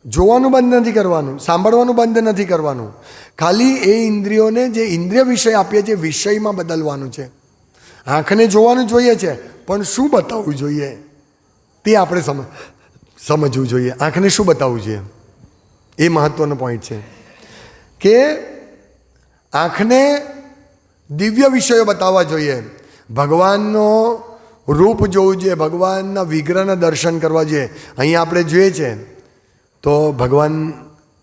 જોવાનું બંધ નથી કરવાનું, સાંભળવાનું બંધ નથી કરવાનું. ખાલી એ ઇન્દ્રિયોને જે ઇન્દ્રિય વિષય આપીએ છીએ વિષયમાં બદલવાનું છે. આંખને જોવાનું જોઈએ છે, પણ શું બતાવવું જોઈએ તે આપણે સમજવું જોઈએ. આંખને શું બતાવવું જોઈએ એ મહત્વનો પોઈન્ટ છે કે આંખને દિવ્ય વિષયો બતાવવા જોઈએ. ભગવાનનો રૂપ જોવું જોઈએ, ભગવાનના વિગ્રહના દર્શન કરવા જોઈએ. અહીંયા આપણે જોઈએ છે તો ભગવાન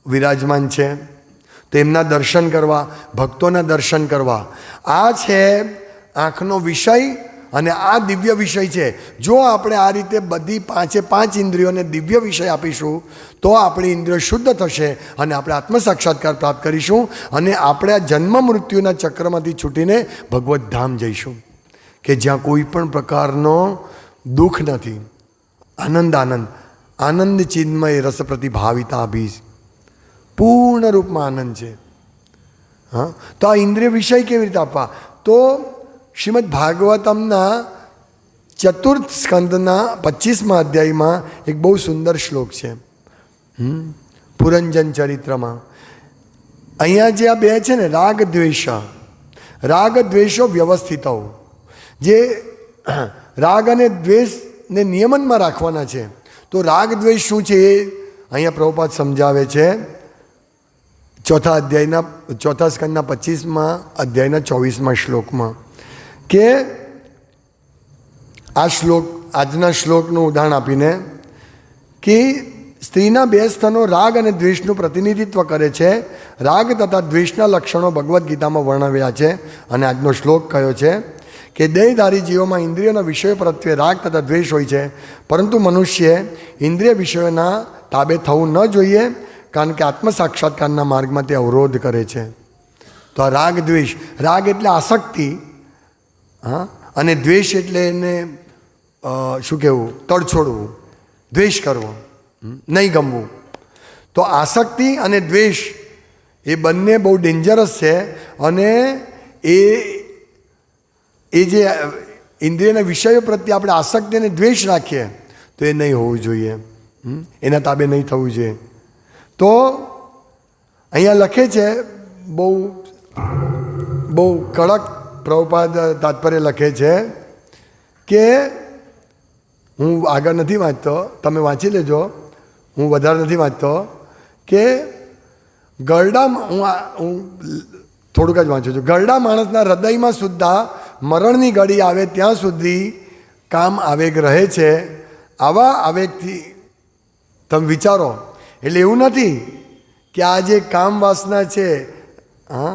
વિરાજમાન છે, તેમના દર્શન કરવા, ભક્તોના દર્શન કરવા, આ છે આંખનો વિષય અને આ દિવ્ય વિષય છે. જો આપણે આ રીતે બધી પાંચે પાંચ ઇન્દ્રિયોને દિવ્ય વિષય આપીશું તો આપણી ઇન્દ્રિયો શુદ્ધ થશે અને આપણે આત્મ સાક્ષાત્કાર પ્રાપ્ત કરીશું અને આપણે આ જન્મ મૃત્યુના ચક્રમાંથી છૂટીને ભગવત ધામ જઈશું કે જ્યાં કોઈ પણ પ્રકારનો દુઃખ નથી. આનંદ આનંદ આનંદ ચિન્મય રસ પ્રતિભાવિતા અભી પૂર્ણ રૂપમાં આનંદ છે. હા, તો આ ઇન્દ્રિય વિષય કેવી રીતે આપવા? તો શ્રીમદ ભાગવતમના ચતુર્થ સ્કંદના 25મા અધ્યાયમાં એક બહુ સુંદર શ્લોક છે, પુરંજન ચરિત્રમાં. અહીંયા જે આ બે છે ને, રાગ દ્વેષો વ્યવસ્થિતો, જે રાગ અને દ્વેષને નિયમનમાં રાખવાના છે. તો રાગ દ્વેષ શું છે એ અહીંયા પ્રભુપાદ સમજાવે છે ચોથા સ્કંદના 25મા અધ્યાયના 24મા શ્લોકમાં, કે આ શ્લોક આજના શ્લોકનું ઉદાહરણ આપીને કે સ્ત્રીના બે સ્તનો રાગ અને દ્વેષનું પ્રતિનિધિત્વ કરે છે. રાગ તથા દ્વેષના લક્ષણો ભગવદ્ ગીતામાં વર્ણવ્યા છે અને આજનો શ્લોક કયો છે કે દેહધારી જીવોમાં ઇન્દ્રિયોના વિષયો પ્રત્યે રાગ તથા દ્વેષ હોય છે, પરંતુ મનુષ્ય ઇન્દ્રિય વિષયોના તાબે થવું ન જોઈએ, કારણ કે આત્મ સાક્ષાત્કારના માર્ગમાં તે અવરોધ કરે છે. તો આ રાગ દ્વેષ, રાગ એટલે આસક્તિ, હા, અને દ્વેષ એટલે એને શું કહેવું, તડછોડવું, દ્વેષ કરવો, નહીં ગમવું. તો આસક્તિ અને દ્વેષ એ બંને બહુ ડેન્જરસ છે અને એ જે ઇન્દ્રિયના વિષયો પ્રત્યે આપણે આસક્તિ અને દ્વેષ રાખીએ તો એ નહીં હોવું જોઈએ, એના તાબે નહીં થવું જોઈએ. તો અહીંયા લખે છે બહુ કડક પ્રભુપાદ તાત્પર્ય લખે છે કે હું આગળ નથી વાંચતો, તમે વાંચી લેજો, હું વધારે નથી વાંચતો, કે ગરડા હું થોડુંક જ વાંચું છું. ગરડા માણસના હૃદયમાં સુદ્ધા મરણની ઘડી આવે ત્યાં સુધી કામ આવેગ રહે છે. આવા આવેગથી તમે વિચારો, એટલે એવું નથી કે આ જે કામ વાસના છે, હા,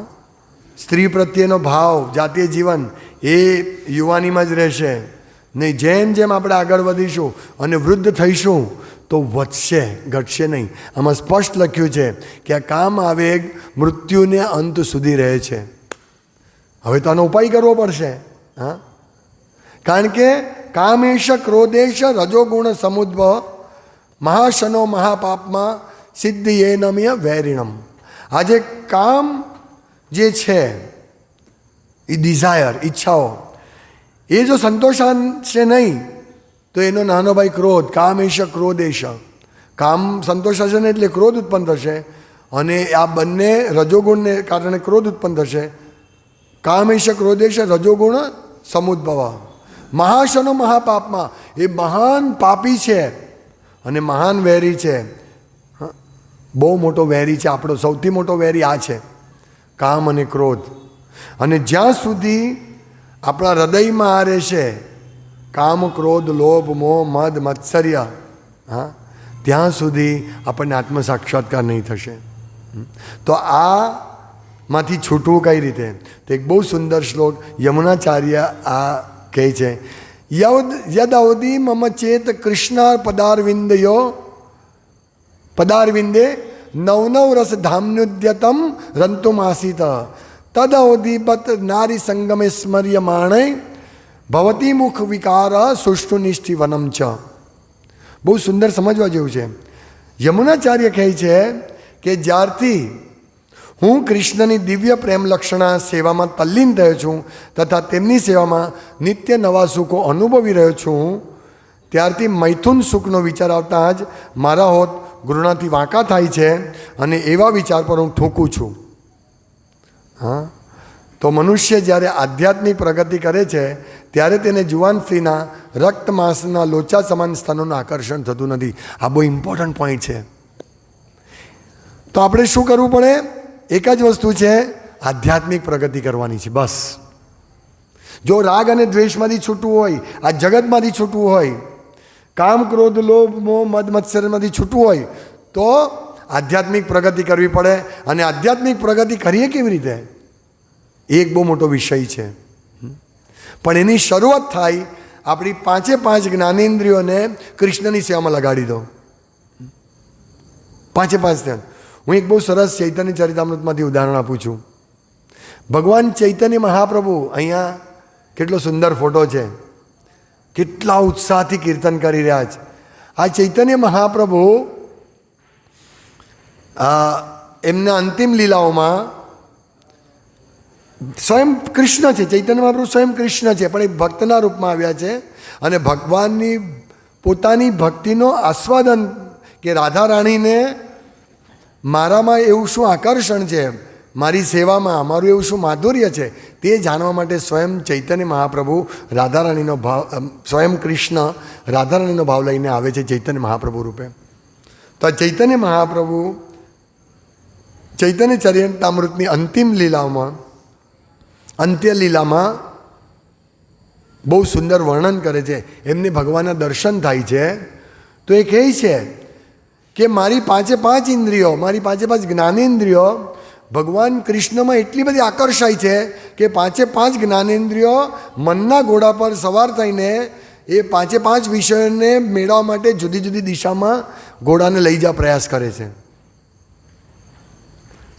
સ્ત્રી પ્રત્યેનો ભાવ, જાતીય જીવન એ યુવાનીમાં જ રહેશે નહીં. જેમ જેમ આપણે આગળ વધીશું અને વૃદ્ધ થઈશું તો વધશે, ઘટશે નહીં. આમાં સ્પષ્ટ લખ્યું છે કે આ કામ આવેગ મૃત્યુને અંત સુધી રહે છે. હવે તો આનો ઉપાય કરવો પડશે, હા, કારણ કે કામેશ ક્રોધેશ રજોગુણ સમુદ્ભવ મહાશનો મહાપાપમાં સિદ્ધિ એ નમ્ય વૈરિણમ. આજે કામ જે છે એ ડિઝાયર, ઈચ્છાઓ, એ જો સંતોષાશે નહીં તો એનો નાનો ભાઈ ક્રોધ, કામેશ ક્રોધેશ, કામ સંતોષાશે નહીં એટલે ક્રોધ ઉત્પન્ન થશે અને આ બંને રજોગુણને કારણે ક્રોધ ઉત્પન્ન થશે. કામેશ ક્રોધેશ રજોગુણ સમુદ્ભવ મહાશનો મહાપાપમાં, એ મહાન પાપી છે અને મહાન વેરી છે. બહુ મોટો વેરી છે, આપણો સૌથી મોટો વેરી આ છે, કામ અને ક્રોધ. અને જ્યાં સુધી આપણા હૃદયમાં આ રહેશે કામ ક્રોધ લોભ મોહ મદ મત્સર્ય, હા, ત્યાં સુધી આપણને આત્મ સાક્ષાત્કાર નહીં થશે. તો આમાંથી છૂટવું કઈ રીતે? તો એક બહુ સુંદર શ્લોક યમુનાચાર્ય આ કહે છે, યદવધિ મમ ચેત કૃષ્ણ પદારવિંદે નવ રસ ધામ્યુદ્યતમ રંતુમાસીત તદવધિ બત નારી સંગમે સ્મર્યમાણે ભવતી મુખ વિકાર સુષ્ઠુનિષ્ઠિ વનમ ચ. બહુ સુંદર સમજવા જેવું છે. યમુનાચાર્ય કહે છે કે જ્યારથી હું કૃષ્ણની દિવ્ય પ્રેમ લક્ષણા સેવામાં તલ્લીન થયો છું તથા તેમની સેવામાં નિત્ય નવા સુખો અનુભવી રહ્યો છું, ત્યારથી મૈથુન સુખનો વિચાર આવતા જ મારા હોત ઘૃણાથી વાંકા થાય છે અને એવા વિચાર પર હું થૂંકું છું. હા, તો મનુષ્ય જ્યારે આધ્યાત્મિક પ્રગતિ કરે છે ત્યારે તેને જુવાન સ્ત્રીના રક્ત માંસના લોચા સમાન સ્થાનોનું આકર્ષણ થતું નથી. આ બહુ ઇમ્પોર્ટન્ટ પોઈન્ટ છે. તો આપણે શું કરવું પડે? એક જ વસ્તુ છે, આધ્યાત્મિક પ્રગતિ કરવાની છે, બસ. જો રાગ અને દ્વેષમાંથી છૂટવું હોય, આ જગતમાંથી છૂટવું હોય, કામ ક્રોધ લોભ મોહ મદ મત્સરમાંથી છૂટવું હોય તો આધ્યાત્મિક પ્રગતિ કરવી પડે. અને આધ્યાત્મિક પ્રગતિ કરીએ કેવી રીતે? એક બહુ મોટો વિષય છે. પણ એની શરૂઆત થાય આપણી પાંચે પાંચ જ્ઞાનેન્દ્રિયોને કૃષ્ણની સેવામાં લગાડી દો. પાંચે પાંચ ધ્યાન. હું એક બહુ સરસ ચૈતન્ય ચરિતામૃતમાંથી ઉદાહરણ આપું છું. ભગવાન ચૈતન્ય મહાપ્રભુ, અહીંયા કેટલો સુંદર ફોટો છે, કેટલા ઉત્સાહથી કીર્તન કરી રહ્યા છે. આ ચૈતન્ય મહાપ્રભુ એમના અંતિમ લીલાઓમાં સ્વયં કૃષ્ણ છે. ચૈતન્ય મહાપ્રભુ સ્વયં કૃષ્ણ છે, પણ એ ભક્તના રૂપમાં આવ્યા છે અને ભગવાનની પોતાની ભક્તિનો આસ્વાદન કે રાધા રાણીને મારામાં એવું શું આકર્ષણ છે, મારી સેવામાં મારું એવું શું માધુર્ય છે, તે જાણવા માટે સ્વયં ચૈતન્ય મહાપ્રભુ રાધારાણીનો ભાવ, સ્વયં કૃષ્ણ રાધારાણીનો ભાવ લઈને આવે છે ચૈતન્ય મહાપ્રભુ રૂપે. તો આ ચૈતન્ય મહાપ્રભુ ચૈતન્ય ચરિતામૃતની અંતિમ લીલાઓમાં, અંત્ય લીલામાં બહુ સુંદર વર્ણન કરે છે. એમને ભગવાનના દર્શન થાય છે તો એ કહે છે કે મારી પાંચે પાંચ ઇન્દ્રિયો, મારી પાંચે પાંચ જ્ઞાનેન્દ્રિયો ભગવાન કૃષ્ણમાં એટલી બધી આકર્ષાય છે કે પાંચે પાંચ જ્ઞાનેન્દ્રિયો મનના ઘોડા પર સવાર થઈને એ પાંચે પાંચ વિષયોને મેળવવા માટે જુદી જુદી દિશામાં ઘોડાને લઈ જવા પ્રયાસ કરે છે.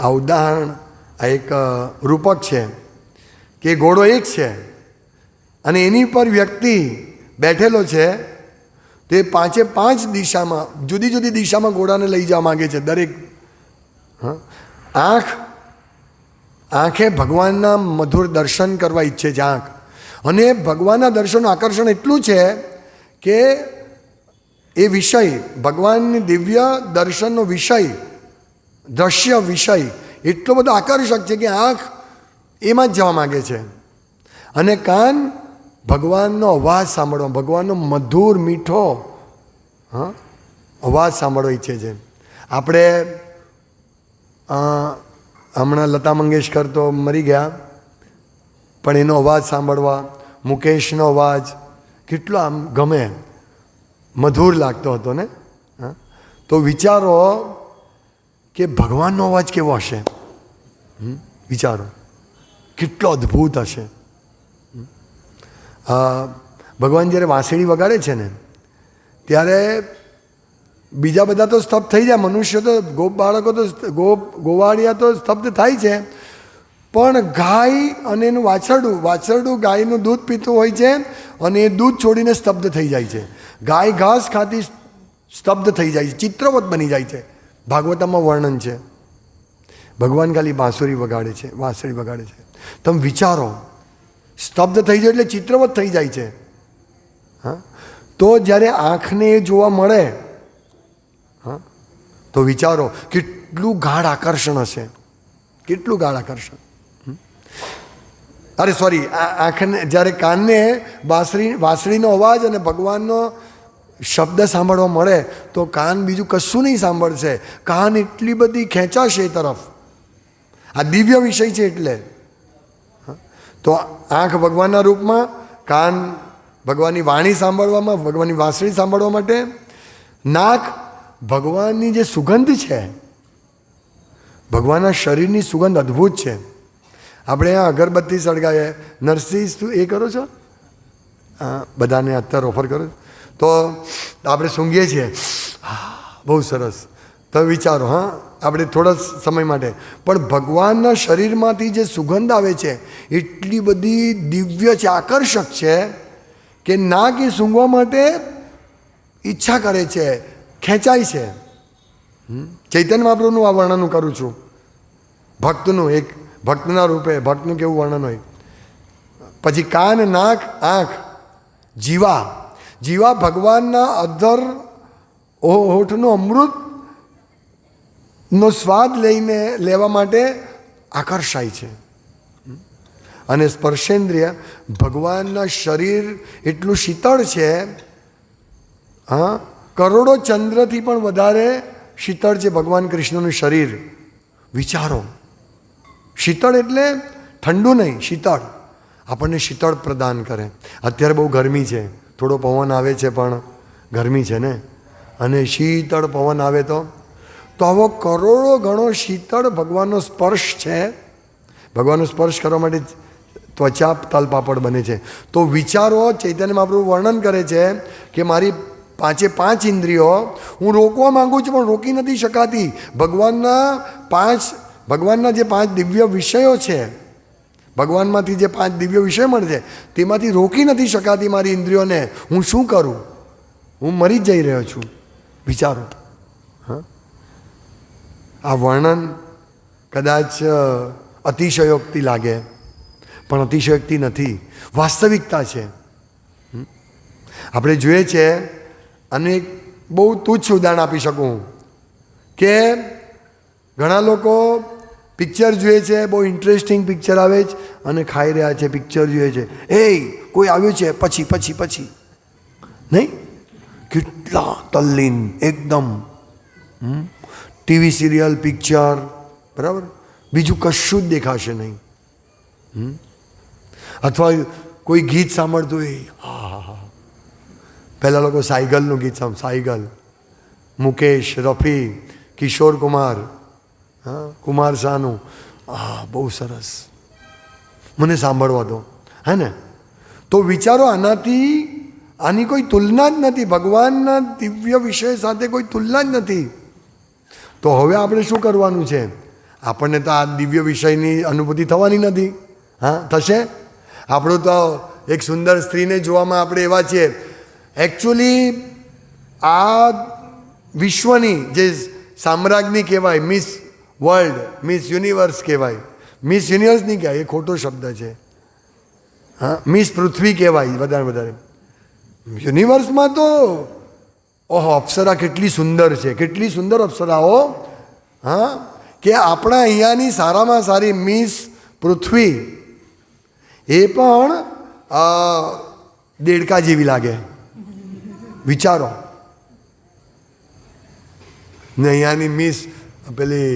આ ઉદાહરણ, આ એક રૂપક છે કે ઘોડો એક છે અને એની પર વ્યક્તિ બેઠેલો છે. તે પાંચે પાંચ દિશામાં, જુદી જુદી દિશામાં ઘોડાને લઈ જવા માગે છે. દરેક આંખે ભગવાનના મધુર દર્શન કરવા ઈચ્છે છે આંખ. અને ભગવાનના દર્શનનું આકર્ષણ એટલું છે કે એ વિષય, ભગવાનની દિવ્ય દર્શનનો વિષય, દ્રશ્ય વિષય એટલો બધો આકર્ષક છે કે આંખ એમાં જ જવા માગે છે. અને કાન ભગવાનનો અવાજ સાંભળવા, ભગવાનનો મધુર મીઠો અવાજ સાંભળવા ઈચ્છે છે. આપણે હમણાં લતા મંગેશકર તો મરી ગયા, પણ એનો અવાજ સાંભળવા, મુકેશનો અવાજ કેટલો આમ ગમે, મધુર લાગતો હતો ને. તો વિચારો કે ભગવાનનો અવાજ કેવો હશે, વિચારો કેટલો અદ્ભુત હશે. ભગવાન જ્યારે વાંસળી વગાડે છે ને ત્યારે બીજા બધા તો સ્તબ્ધ થઈ જાય, મનુષ્ય તો, ગોપ બાળકો તો, ગોવાળિયા તો સ્તબ્ધ થાય છે, પણ ગાય અને એનું વાછરડું ગાયનું દૂધ પીતું હોય છે અને એ દૂધ છોડીને સ્તબ્ધ થઈ જાય છે. ગાય ઘાસ ખાતી સ્તબ્ધ થઈ જાય છે, ચિત્રવત બની જાય છે. ભાગવતમાં વર્ણન છે. ભગવાન ખાલી વાંસળી વગાડે છે, વાંસળી વગાડે છે. તમે વિચારો, સ્તબ્ધ થઈ જાય એટલે ચિત્રવત થઈ જાય છે. તો જ્યારે આંખને એ જોવા મળે તો વિચારો કેટલું ગાઢ આકર્ષણ હશે, કેટલું ગાઢ આકર્ષણ. અરે સોરી, આંખને જ્યારે કાનને વાંસળીનો અવાજ અને ભગવાનનો શબ્દ સાંભળવા મળે તો કાન બીજું કશું નહીં સાંભળશે. કાન એટલી બધી ખેંચાશે એ તરફ, આ દિવ્ય વિષય છે એટલે. તો આંખ ભગવાનના રૂપમાં, કાન ભગવાનની વાણી સાંભળવામાં, ભગવાનની વાંસળી સાંભળવા માટે, નાક ભગવાનની જે સુગંધ છે, ભગવાનના શરીરની સુગંધ અદ્ભુત છે. આપણે અહીંયા અગરબત્તી સળગાવીએ, નરસિંહ એ કરો છો, બધાને અત્યારે ઓફર કરો તો આપણે સૂંઘીએ છીએ, બહુ સરસ. તો વિચારો, આપણે થોડા સમય માટે, પણ ભગવાનના શરીરમાંથી જે સુગંધ આવે છે એટલી બધી દિવ્ય છે, આકર્ષક છે કે નાક એ સૂંઘવા માટે ઈચ્છા કરે છે, ખેંચાય છે. ચૈતન્ય મહાપ્રભુનું આ વર્ણન હું કરું છું, ભક્તનું, એક ભક્તના રૂપે ભક્તનું કેવું વર્ણન હોય. પછી કાન, નાક, આંખ, જીવા ભગવાનના અધર હોઠનો અમૃતનો સ્વાદ લઈને લેવા માટે આકર્ષાય છે. અને સ્પર્શેન્દ્રિય ભગવાનના શરીર એટલું શીતળ છે, કરોડો ચંદ્રથી પણ વધારે શીતળ છે ભગવાન કૃષ્ણનું શરીર. વિચારો, શીતળ એટલે ઠંડુ નહીં, શીતળ, આપણને શીતળ પ્રદાન કરે. અત્યારે બહુ ગરમી છે, થોડો પવન આવે છે પણ ગરમી છે ને, અને શીતળ પવન આવે તો આવો કરોડો ગણો શીતળ ભગવાનનો સ્પર્શ છે. ભગવાનનો સ્પર્શ કરવા માટે ત્વચા તલપાપડ બને છે. તો વિચારો ચૈતન્ય મહાપ્રભુ વર્ણન કરે છે કે મારી પાંચે પાંચ ઇન્દ્રિયો હું રોકવા માગું છું પણ રોકી નથી શકાતી. ભગવાનના જે પાંચ દિવ્ય વિષયો છે, ભગવાનમાંથી જે પાંચ દિવ્ય વિષય મળે છે તેમાંથી રોકી નથી શકાતી મારી ઇન્દ્રિયોને. હું શું કરું? હું મરી જ જઈ રહ્યો છું. વિચારો. હા, આ વર્ણન કદાચ અતિશયોક્તિ લાગે પણ અતિશયોક્તિ નથી, વાસ્તવિકતા છે. આપણે જોઈએ છે, અને એક બહુ તુચ્છ ઉદાહરણ આપી શકું કે ઘણા લોકો પિક્ચર જોઈએ છે, બહુ ઇન્ટરેસ્ટિંગ પિક્ચર આવે છે અને ખાઈ રહ્યા છે, પિક્ચર જોઈએ છે. કોઈ આવ્યું છે પછી પછી પછી નહીં, કેટલા તલ્લીન એકદમ. ટીવી સિરિયલ, પિક્ચર, બરાબર, બીજું કશું જ દેખાશે નહીં. અથવા કોઈ ગીત સાંભળતું હોય, હા, પહેલાં લોકો સાયગલનું ગીત સાયગલ, મુકેશ, રફી, કિશોર કુમાર, હા, કુમાર શાનું, બહુ સરસ, મને સાંભળવા દો, હે ને. તો વિચારો, આની કોઈ તુલના જ નથી, ભગવાનના દિવ્ય વિષય સાથે કોઈ તુલના જ નથી. તો હવે આપણે શું કરવાનું છે? આપણને તો આ દિવ્ય વિષયની અનુભૂતિ થવાની નથી. હા, થશે? આપણું તો એક સુંદર સ્ત્રીને જોવામાં આપણે એવા છીએ. એકચ્યુઅલી આ વિશ્વની જે સામ્રાજ્ઞી કહેવાય, મિસ વર્લ્ડ, મિસ યુનિવર્સ કહેવાય. મિસ યુનિવર્સ નહીં કહેવાય, એ ખોટો શબ્દ છે. હા, મિસ પૃથ્વી કહેવાય વધારે. યુનિવર્સમાં તો ઓહો, અપ્સરા કેટલી સુંદર છે, કેટલી સુંદર અપ્સરાઓ. હા, કે આપણા અહીંયાની સારામાં સારી મિસ પૃથ્વી એ પણ દેડકા જેવી લાગે. વિચારો. ને અહીંયાની મિસ પેલી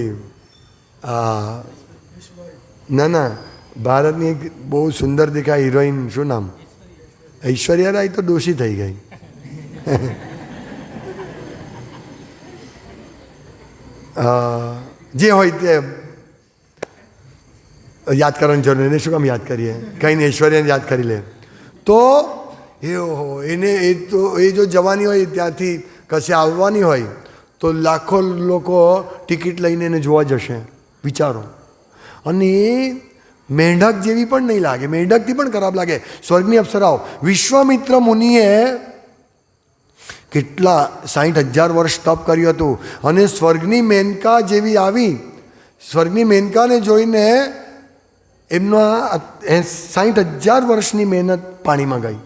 ના, ભારતની એક બહુ સુંદર દેખાય હિરોઈન, શું નામ? ઐશ્વર્યા રાય તો દોષી થઈ ગઈ. જે હોય તે યાદ કરવાની જરૂર, એને શું કામ યાદ કરીએ? કંઈ નહીં, ઐશ્વર્યાને યાદ કરી લે. તો એ જો જવાની હોય, ત્યાંથી કશે આવવાની હોય તો લાખો લોકો ટિકિટ લઈને એને જોવા જશે. વિચારો. અને એ મેંઢક જેવી પણ નહીં લાગે, મેંઢકથી પણ ખરાબ લાગે. સ્વર્ગની અપ્સરાઓ. વિશ્વામિત્ર મુનિએ કેટલા 60,000 વર્ષ તપ કર્યું હતું અને સ્વર્ગની મેનકા જેવી આવી. સ્વર્ગની મેનકાને જોઈને એમના 60,000 વર્ષની મહેનત પાણીમાં ગઈ.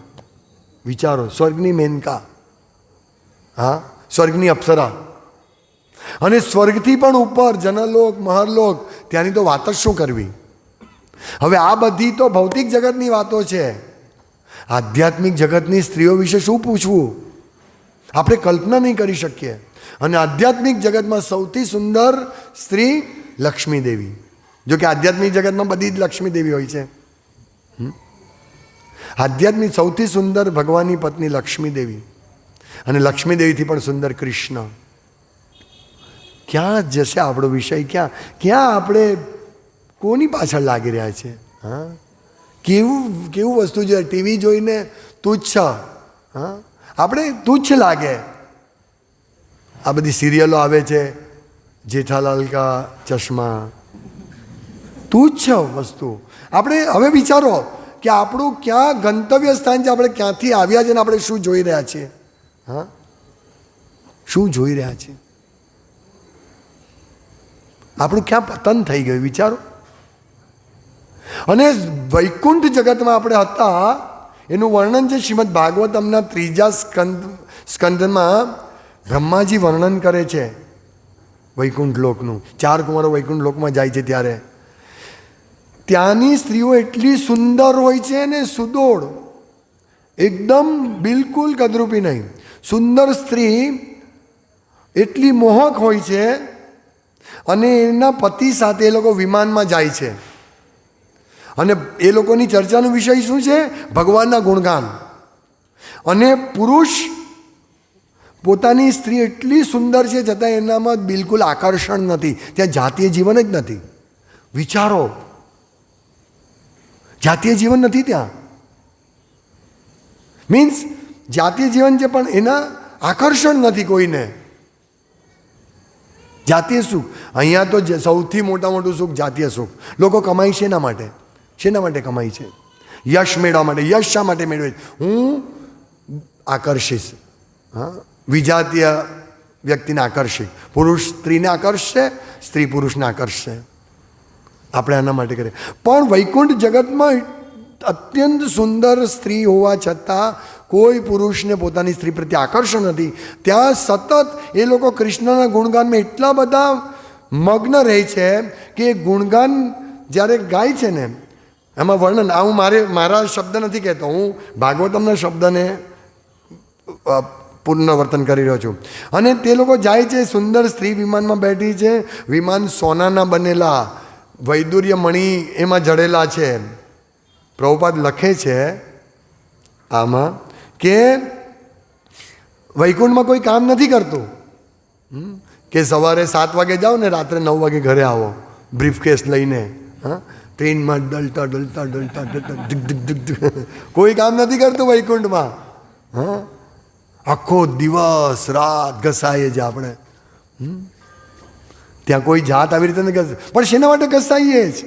વિચારો, સ્વર્ગની મેનકા, હા, સ્વર્ગની અપ્સરા. અને સ્વર્ગથી પણ ઉપર જનલોક, મહરલોક, ત્યાંની તો વાત જ શું કરવી. હવે આ બધી તો ભૌતિક જગતની વાતો છે. આધ્યાત્મિક જગતની સ્ત્રીઓ વિશે શું પૂછવું? આપણે કલ્પના નહીં કરી શકીએ. અને આધ્યાત્મિક જગતમાં સૌથી સુંદર સ્ત્રી લક્ષ્મી દેવી. જો કે આધ્યાત્મિક જગતમાં બધી જ લક્ષ્મી દેવી હોય છે. આધ્યાત્મિક સૌથી સુંદર ભગવાનની પત્ની લક્ષ્મી દેવી, અને લક્ષ્મી દેવીથી પણ સુંદર કૃષ્ણ. ક્યાં જશે આપણો વિષય? ક્યાં આપણે કોની પાછળ લાગી રહ્યા છે? હા, કેવું વસ્તુ છે. ટીવી જોઈને તુચ્છ, હા, આપણે તુચ્છ લાગે. આ બધી સિરિયલો આવે છે, જેઠાલાલ કા ચશ્મા, તુચ્છ વસ્તુ. આપણે હવે વિચારો કે આપણું ક્યાં ગંતવ્ય સ્થાન છે, આપણે ક્યાંથી આવ્યા છે ને આપણે શું જોઈ રહ્યા છીએ? હા, શું જોઈ રહ્યા છીએ? આપણું ક્યાં પતન થઈ ગયું? વિચારો. અને વૈકુંઠ જગતમાં આપણે હતા એનું વર્ણન છે શ્રીમદ ભાગવતમના 3જા સ્કંદમાં. બ્રહ્માજી વર્ણન કરે છે વૈકુંઠ લોકનું. 4 કુમારો વૈકુંઠ લોકમાં જાય છે ત્યારે ત્યાંની સ્ત્રીઓ એટલી સુંદર હોય છે ને, સુદોળ, એકદમ બિલકુલ કદરૂપી નહીં, સુંદર સ્ત્રી એટલી મોહક હોય છે. અને એના પતિ સાથે એ લોકો વિમાનમાં જાય છે અને એ લોકોની ચર્ચાનો વિષય શું છે? ભગવાનના ગુણગાન. અને પુરુષ પોતાની સ્ત્રી એટલી સુંદર છે છતાં એનામાં બિલકુલ આકર્ષણ નથી, ત્યાં જાતીય જીવન જ નથી. વિચારો. જાતીય જીવન નથી ત્યાં. મીન્સ જાતીય જીવન છે પણ એના આકર્ષણ નથી કોઈને. જાતીય સુખ અહીંયા તો સૌથી મોટું સુખ જાતીય સુખ. લોકો કમાય છે એના માટે. શેના માટે કમાય છે? યશ મેળવવા માટે. યશ શા માટે મેળવે? હું આકર્ષીશ. હા, વિજાતીય વ્યક્તિને આકર્ષિત. પુરુષ સ્ત્રીને આકર્ષશે, સ્ત્રી પુરુષને આકર્ષશે. આપણે આના માટે કરીએ. પણ વૈકુંઠ જગતમાં અત્યંત સુંદર સ્ત્રી હોવા છતાં કોઈ પુરુષને પોતાની સ્ત્રી પ્રત્યે આકર્ષણ નથી. ત્યાં સતત એ લોકો કૃષ્ણના ગુણગાનમાં એટલા બધા મગ્ન રહે છે કે ગુણગાન જ્યારે ગાય છે ને એમાં વર્ણન, આ હું મારા શબ્દ નથી કહેતો, હું ભાગવતમના શબ્દને પુનરાવર્તન કરી રહ્યો છું. અને તે લોકો જાય છે, સુંદર સ્ત્રી વિમાનમાં બેઠી છે. વિમાન સોનાના બનેલા, વૈદુર્ય મણિ એમાં જડેલા છે. પ્રભુપાદ લખે છે આમાં કે વૈકુંઠમાં કોઈ કામ નથી કરતું, કે સવારે 7 વાગે જાઓ ને રાત્રે 9 વાગે ઘરે આવો બ્રીફકેસ લઈને. હા, ટ્રેનમાં ડલતા ડલતા ડલતા ડલતા દિગ દિગ દિગ દિગ. કોઈ કામ નથી કરતું વૈકુંઠમાં. હા, આખો દિવસ રાત ઘસાઈએ જ આપણે. ત્યાં કોઈ જાત આવી રીતે નથી ઘસે. પણ શેના માટે ઘસાઈએ જ?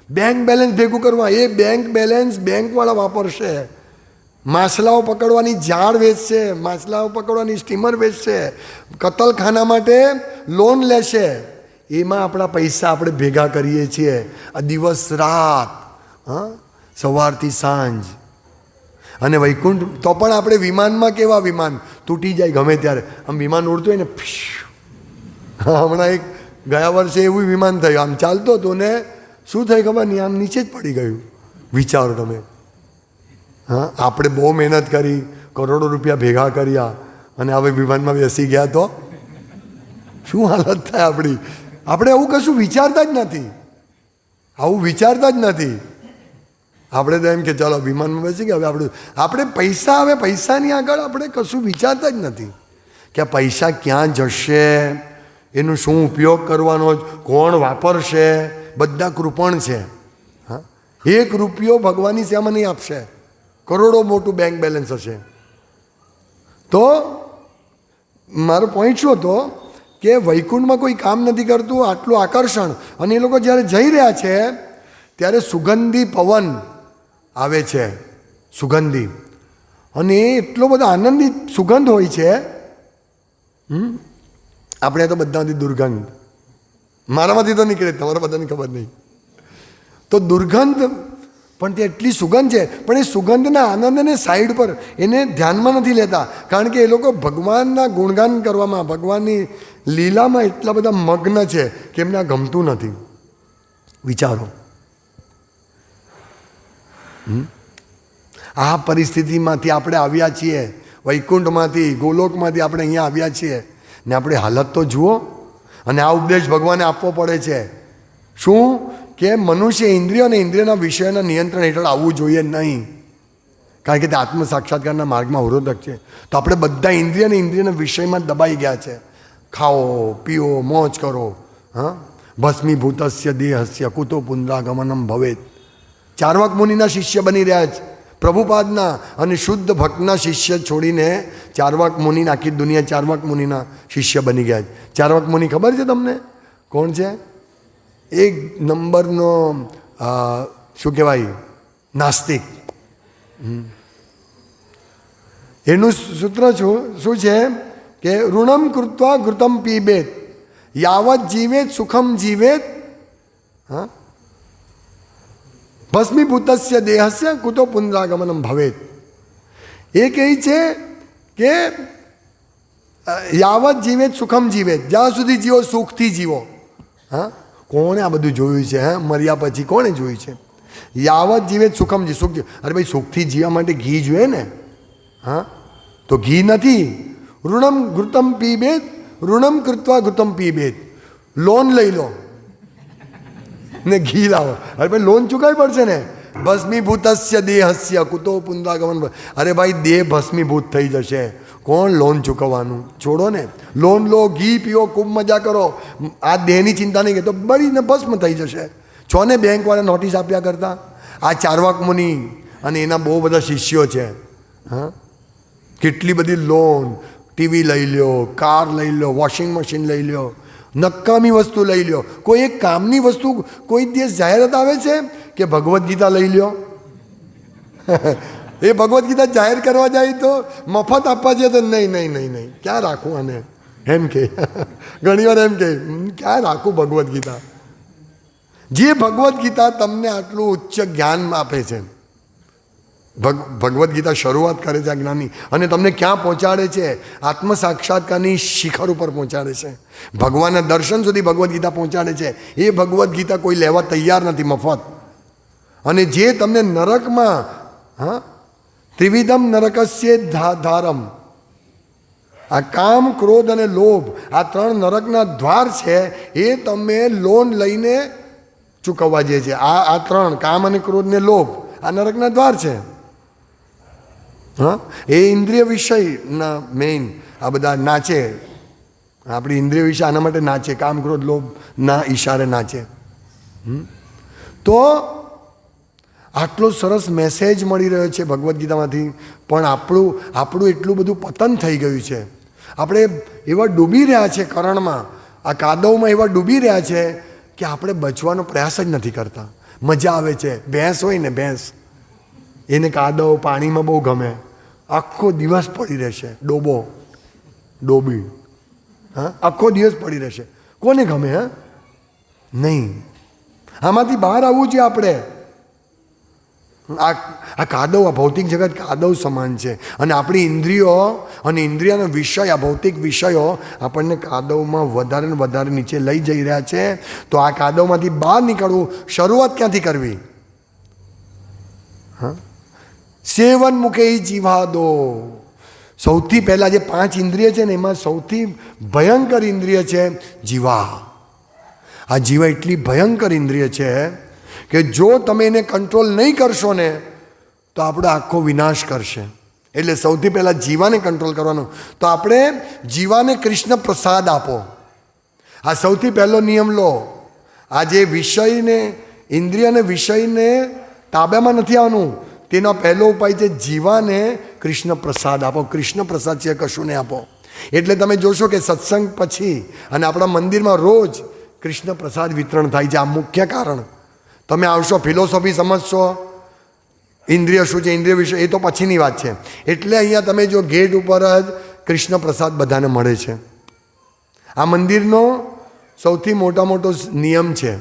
બેંક બેલેન્સ ભેગું કરવા. એ બેંક બેલેન્સ બેંકવાળા વાપરશે. માછલાઓ પકડવાની જાળ વેચશે, માછલાઓ પકડવાની સ્ટીમર વેચશે, કતલખાના માટે લોન લેશે. એમાં આપણા પૈસા આપણે ભેગા કરીએ છીએ આ દિવસ રાત. હા, સવારથી સાંજ. અને વૈકુંઠ તો પણ આપણે વિમાનમાં, કેવા વિમાન તૂટી જાય ગમે ત્યારે, આમ વિમાન ઉડતું હોય ને. હા, હમણાં એક ગયા વર્ષે એવું વિમાન થયું, આમ ચાલતો હતો ને શું થઈ ખબર નહીં, આમ નીચે જ પડી ગયું. વિચારો તમે. હા, આપણે બહુ મહેનત કરી, કરોડો રૂપિયા ભેગા કર્યા અને હવે વિમાનમાં બેસી ગયા તો શું હાલત થાય આપણી? આપણે આવું કશું વિચારતા જ નથી. આવું વિચારતા જ નથી. આપણે તો એમ કે ચાલો વિમાનમાં બેસી ગયા, હવે આપણે પૈસા, હવે પૈસાની આગળ આપણે કશું વિચારતા જ નથી કે આ પૈસા ક્યાં જશે, એનું શું ઉપયોગ કરવાનો, કોણ વાપરશે. બધા કૃપણ છે. હા, 1 રૂપિયો ભગવાનની સેવામાં નહીં આપશે. કરોડો મોટું બેંક બેલેન્સ હશે. તો મારો પોઈન્ટ શું હતો કે વૈકુંઠમાં કોઈ કામ નથી કરતું, આટલું આકર્ષણ. અને એ લોકો જ્યારે જઈ રહ્યા છે ત્યારે સુગંધી પવન આવે છે, સુગંધી. અને એ એટલો બધો આનંદિત સુગંધ હોય છે. આપણે તો બધામાંથી દુર્ગંધ, મારામાંથી તો નીકળે, તમારા બધાને ખબર નહીં. તો દુર્ગંધ પણ તે એટલી સુગંધ છે. પણ એ સુગંધના આનંદને સાઈડ પર એને ધ્યાનમાં નથી લેતા, કારણ કે એ લોકો ભગવાનના ગુણગાન કરવામાં, ભગવાનની લીલામાં એટલા બધા મગ્ન છે કે એમને આ ગમતું નથી. વિચારો. આ પરિસ્થિતિમાંથી આપણે આવ્યા છીએ, વૈકુંઠમાંથી, ગોલોકમાંથી આપણે અહીંયા આવ્યા છીએ ને આપણે હાલત તો જુઓ. અને આ ઉપદેશ ભગવાને આપવો પડે છે. શું કે મનુષ્ય ઇન્દ્રિયો અને ઇન્દ્રિયના વિષયોના નિયંત્રણ હેઠળ આવવું જોઈએ નહીં, કારણ કે તે આત્મ સાક્ષાત્કારના માર્ગમાં અવરોધક છે. તો આપણે બધા ઇન્દ્રિય અને ઇન્દ્રિયના વિષયમાં દબાઈ ગયા છે. ખાઓ, પીઓ, મોજ કરો. હા, ભસ્મીભૂતસ્ય દેહસ્ય કુતો પુનરાગમનમ ભવેત. ચાર્વાક મુનિના શિષ્ય બની રહ્યા છે પ્રભુપાદના, અને શુદ્ધ ભક્તના શિષ્ય છોડીને ચાર્વાક મુનિ, આખી દુનિયા ચાર્વાક મુનિના શિષ્ય બની ગયા છે. ચાર્વાક મુનિ ખબર છે તમને કોણ છે? 1 નંબરનો શું કહેવાય, નાસ્તિક. એનું સૂત્ર શું છે કે ઋણમ કૃત્વા ઘૃતમ પીબેત યાવત જીવેત સુખમ જીવેત. હા, ભસ્મીભૂતસ્ય દેહસ્ય કુતો પુનરાગમનમ ભવેત. એ કહે છે કે યાવત જીવેત સુખમ જીવેત, જ્યાં સુધી જીવો સુખથી જીવો. હા, કોણે આ બધું જોયું છે? હા, મર્યા પછી કોણે જોયું છે? યાવત જીવેત સુખમ જી, સુખ. અરે ભાઈ, સુખથી જીવવા માટે ઘી જોઈએ ને. હા, તો ઘી નથી. ઋણમ ઘૃતમ પીબેત, ઋણમ કૃત્વા ઘૃતમ પીબેત. લોન લઈ લો ને ઘી લાવો. અરે ભાઈ, લોન ચૂકવવી પડશે ને. ભસ્મીભૂતસ્ય દેહસ્ય કુતો પુનરાગમન. અરે ભાઈ, દેહ ભસ્મીભૂત થઈ જશે, કોણ લોન ચૂકવવાનું? છોડો ને. લોન લો, ઘી પીઓ, ખૂબ મજા કરો. આ દેહની ચિંતા નહીં કે તો બળીને ભસ્મ થઈ જશે. છો ને બેંકવાળા નોટિસ આપ્યા કરતા. આ ચાર્વાક મુનિ અને એના બહુ બધા શિષ્યો છે. હા, કેટલી બધી લોન, ટીવી લઈ લ્યો, કાર લઈ લો, વોશિંગ મશીન લઈ લ્યો, નકામી વસ્તુ લઈ લ્યો. કોઈ એક કામની વસ્તુ કોઈ દિવસ જાહેરાત આવે છે કે ભગવદ્ ગીતા લઈ લ્યો? એ ભગવદ્ ગીતા જાહેર કરવા જાય તો મફત આપવા છે તો નહીં નહીં નહીં નહીં, ક્યાં રાખવું આને એમ કે. ઘણી વાર એમ કે ક્યાં રાખવું ભગવદ્ ગીતા. જે ભગવદ્ ગીતા તમને આટલું ઉચ્ચ જ્ઞાન આપે છે, ભગવદ્ ગીતા શરૂઆત કરે છે આ જ્ઞાનની, અને તમને ક્યાં પહોંચાડે છે? આત્મ સાક્ષાત્કારની શિખર ઉપર પહોંચાડે છે, ભગવાનના દર્શન સુધી ભગવદ્ ગીતા પહોંચાડે છે. એ ભગવદ્ ગીતા કોઈ લેવા તૈયાર નથી, મફત. અને જે તમને નરકમાં, હા, ત્રિવિધમ નરકસ્ય ધારમ, આ કામ, ક્રોધ અને લોભ, આ 3 નરકના દ્વાર છે. એ તમે લોન લઈને ચૂકવવા જે છે. આ 3 કામ અને ક્રોધ ને લોભ આ નરકના દ્વાર છે. હા, એ ઇન્દ્રિય વિષયના મેઇન આ બધા નાચે. આપણી ઇન્દ્રિય વિષય આના માટે નાચે, કામ ક્રોધ લોભના ઈશારે નાચે. તો આટલો સરસ મેસેજ મળી રહ્યો છે ભગવદ્ ગીતામાંથી, પણ આપણું એટલું બધું પતન થઈ ગયું છે. આપણે એવા ડૂબી રહ્યા છે કરણમાં, આ કાદવમાં એવા ડૂબી રહ્યા છે કે આપણે બચવાનો પ્રયાસ જ નથી કરતા. મજા આવે છે. ભેંસ હોય ને, ભેંસ, એને કાદવ પાણીમાં બહુ ગમે, આખો દિવસ પડી રહેશે. ડોબી, હા, આખો દિવસ પડી રહેશે. કોને ગમે? હા, નહીં. આમાંથી બહાર આવવું છે આપણે. આ કાદવ, આ ભૌતિક જગત કાદવ સમાન છે. અને આપણી ઇન્દ્રિયો અને ઇન્દ્રિયનો વિષય, આ ભૌતિક વિષયો આપણને કાદવમાં વધારે ને વધારે નીચે લઈ જઈ રહ્યા છે. તો આ કાદવમાંથી બહાર નીકળવું, શરૂઆત ક્યાંથી કરવી? હા, સેવન મુખે જીવા દો. સૌથી પહેલાં જે 5 ઇન્દ્રિય છે ને, એમાં સૌથી ભયંકર ઇન્દ્રિય છે જીવા. આ જીવા એટલી ભયંકર ઇન્દ્રિય છે કે જો તમે એને કંટ્રોલ નહીં કરશો ને તો આપણો આખો વિનાશ કરશે. એટલે સૌથી પહેલાં જીવાને કંટ્રોલ કરવાનો. તો આપણે જીવાને કૃષ્ણ પ્રસાદ આપો. આ સૌથી પહેલો નિયમ લો. આ જે વિષયને, ઇન્દ્રિય અને વિષયને તાબામાં નથી આવવાનું, તેનો પહેલો ઉપાય છે જીવાને કૃષ્ણ પ્રસાદ આપો. કૃષ્ણ પ્રસાદ છે કશું નહીં આપો. એટલે તમે જોશો કે સત્સંગ પછી અને આપણા મંદિરમાં રોજ કૃષ્ણ પ્રસાદ વિતરણ થાય છે. આ મુખ્ય કારણ. તમે આવશો, ફિલોસોફી સમજશો, ઇન્દ્રિય શું છે, ઇન્દ્રિય વિષય, એ તો પછીની વાત છે. એટલે અહીંયા તમે જો ગેટ ઉપર જ કૃષ્ણ પ્રસાદ બધાને મળે છે. આ મંદિરનો સૌથી મોટો નિયમ છે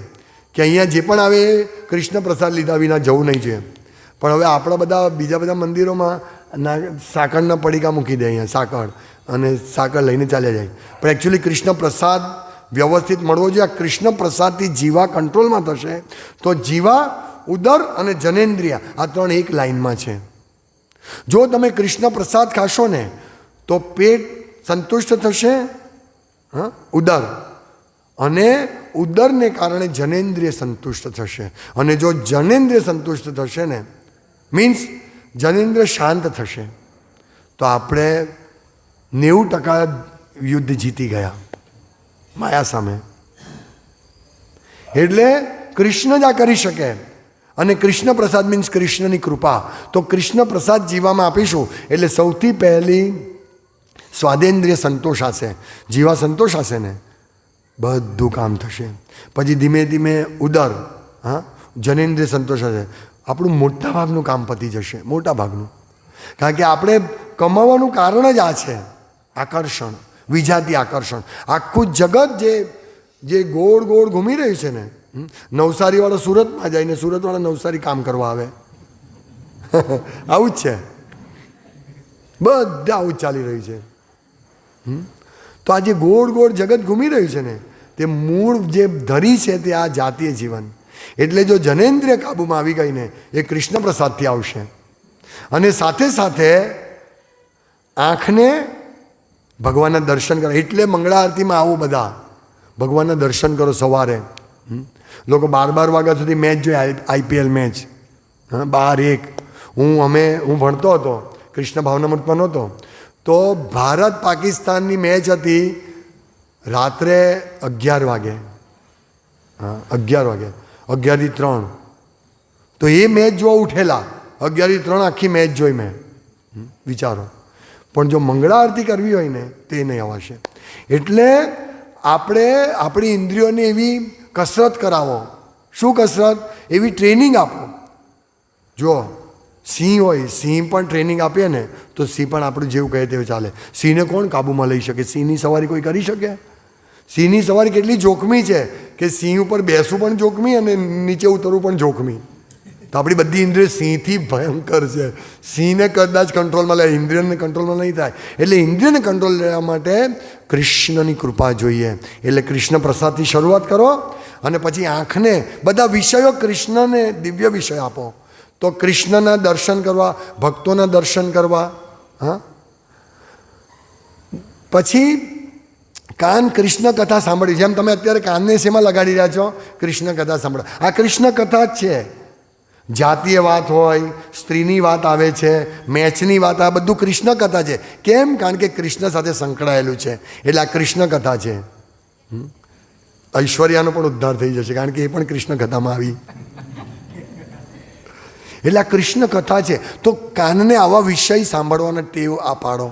કે અહીંયા જે પણ આવે કૃષ્ણ પ્રસાદ લીધા વિના જવું નહીં જોઈએ. પણ હવે આપણા બધા બીજા બધા મંદિરોમાં સાકળના પડીકા મૂકી દે અહીંયા, સાકળ, અને સાકળ લઈને ચાલ્યા જાય. પણ એકચ્યુઅલી કૃષ્ણ પ્રસાદ વ્યવસ્થિત મળવો જોઈએ. આ કૃષ્ણ પ્રસાદથી જીવા કંટ્રોલમાં થશે. તો જીવા, ઉદર અને જનેન્દ્રિય આ 3 એક લાઇનમાં છે. જો તમે કૃષ્ણ પ્રસાદ ખાશો ને તો પેટ સંતુષ્ટ થશે, હા, ઉદર, અને ઉદરને કારણે જનેન્દ્રિય સંતુષ્ટ થશે. અને જો જનેન્દ્રિય સંતુષ્ટ થશે ને, મીન્સ જનેન્દ્રિય શાંત થશે, તો આપણે 90% યુદ્ધ જીતી ગયા માયા સામે. એટલે કૃષ્ણ જ આ કરી શકે. અને કૃષ્ણ પ્રસાદ મીન્સ કૃષ્ણની કૃપા. તો કૃષ્ણ પ્રસાદ જીવામાં આપીશું એટલે સૌથી પહેલી સ્વાદેન્દ્રિય સંતોષ હશે. જીવા સંતોષ હશે ને, બધું કામ થશે. પછી ધીમે ધીમે ઉદર, હા, જનેન્દ્રિય સંતોષ હશે. આપણું મોટા ભાગનું કામ પતી જશે, મોટા ભાગનું. કારણ કે આપણે કમાવાનું કારણ જ આ છે, આકર્ષણ, વિજાતી આકર્ષણ. આખું જગત જે ગોળ ગોળ ઘૂમી રહ્યું છે ને, નવસારીવાળો સુરતમાં જાય ને સુરતવાળા નવસારી કામ કરવા આવે. આવું જ છે, બધા આવું જ ચાલી રહ્યું છે. તો આ જે ગોળ ગોળ જગત ઘૂમી રહ્યું છે ને, તે મૂળ જે ધરી છે તે આ જાતીય જીવન. એટલે જો જનેન્દ્રિય કાબૂમાં આવી ગઈ ને, એ કૃષ્ણ પ્રસાદથી આવશે. અને સાથે સાથે આંખને ભગવાનના દર્શન કરો. એટલે મંગળા આરતીમાં આવો, બધા ભગવાનના દર્શન કરો સવારે. લોકો 12 વાગ્યા સુધી મેચ જોઈએ, IPL મેચ, 12-1. હું ભણતો હતો, કૃષ્ણ ભાવનામૃતમાં નહોતો, તો ભારત પાકિસ્તાનની મેચ હતી રાત્રે 11 વાગે, 11 વાગે, 11 થી 3. તો એ મેચ જોવા ઉઠેલા, 11:03 આખી મેચ જોઈ મેં, વિચારો. પણ જો મંગળા આરતી કરવી હોય ને તો એ નહીં અવાશે. એટલે આપણે આપણી ઇન્દ્રિયોને એવી કસરત કરાવો. શું કસરત? એવી ટ્રેનિંગ આપો. જો સિંહ હોય, સિંહ પણ ટ્રેનિંગ આપીએ ને તો સિંહ પણ આપણું જેવું કહે તેવું ચાલે. સિંહને કોણ કાબૂમાં લઈ શકે? સિંહની સવારી કોઈ કરી શકે? સિંહની સવારી કેટલી જોખમી છે કે સિંહ ઉપર બેસવું પણ જોખમી અને નીચે ઉતરવું પણ જોખમી. તો આપણી બધી ઇન્દ્રિય સિંહથી ભયંકર છે. સિંહને કદાચ કંટ્રોલમાં લે, ઇન્દ્રિયને કંટ્રોલમાં નહીં થાય. એટલે ઇન્દ્રિયને કંટ્રોલ લેવા માટે કૃષ્ણની કૃપા જોઈએ. એટલે કૃષ્ણ પ્રસાદથી શરૂઆત કરો અને પછી આંખને બધા વિષયો કૃષ્ણને દિવ્ય વિષય આપો. તો કૃષ્ણના દર્શન કરવા, ભક્તોના દર્શન કરવા. હા, પછી કાન કૃષ્ણ કથા સાંભળી. જેમ તમે અત્યારે કાનને શેમાં લગાડી રહ્યા છો? કૃષ્ણ કથા સાંભળો. આ કૃષ્ણ કથા જ છે. જાતીય વાત હોય, સ્ત્રીની વાત આવે છે, મેચની વાત, આ બધું કૃષ્ણ કથા છે. કેમ? કારણ કે કૃષ્ણ સાથે સંકળાયેલું છે. એટલે આ કૃષ્ણ કથા છે. ઐશ્વર્યાનો પણ ઉદ્ધાર થઈ જશે કારણ કે એ પણ કૃષ્ણ કથામાં આવી. એટલે આ કૃષ્ણ કથા છે. તો કાનને આવા વિષય સાંભળવાના ટેવ આ પાડો.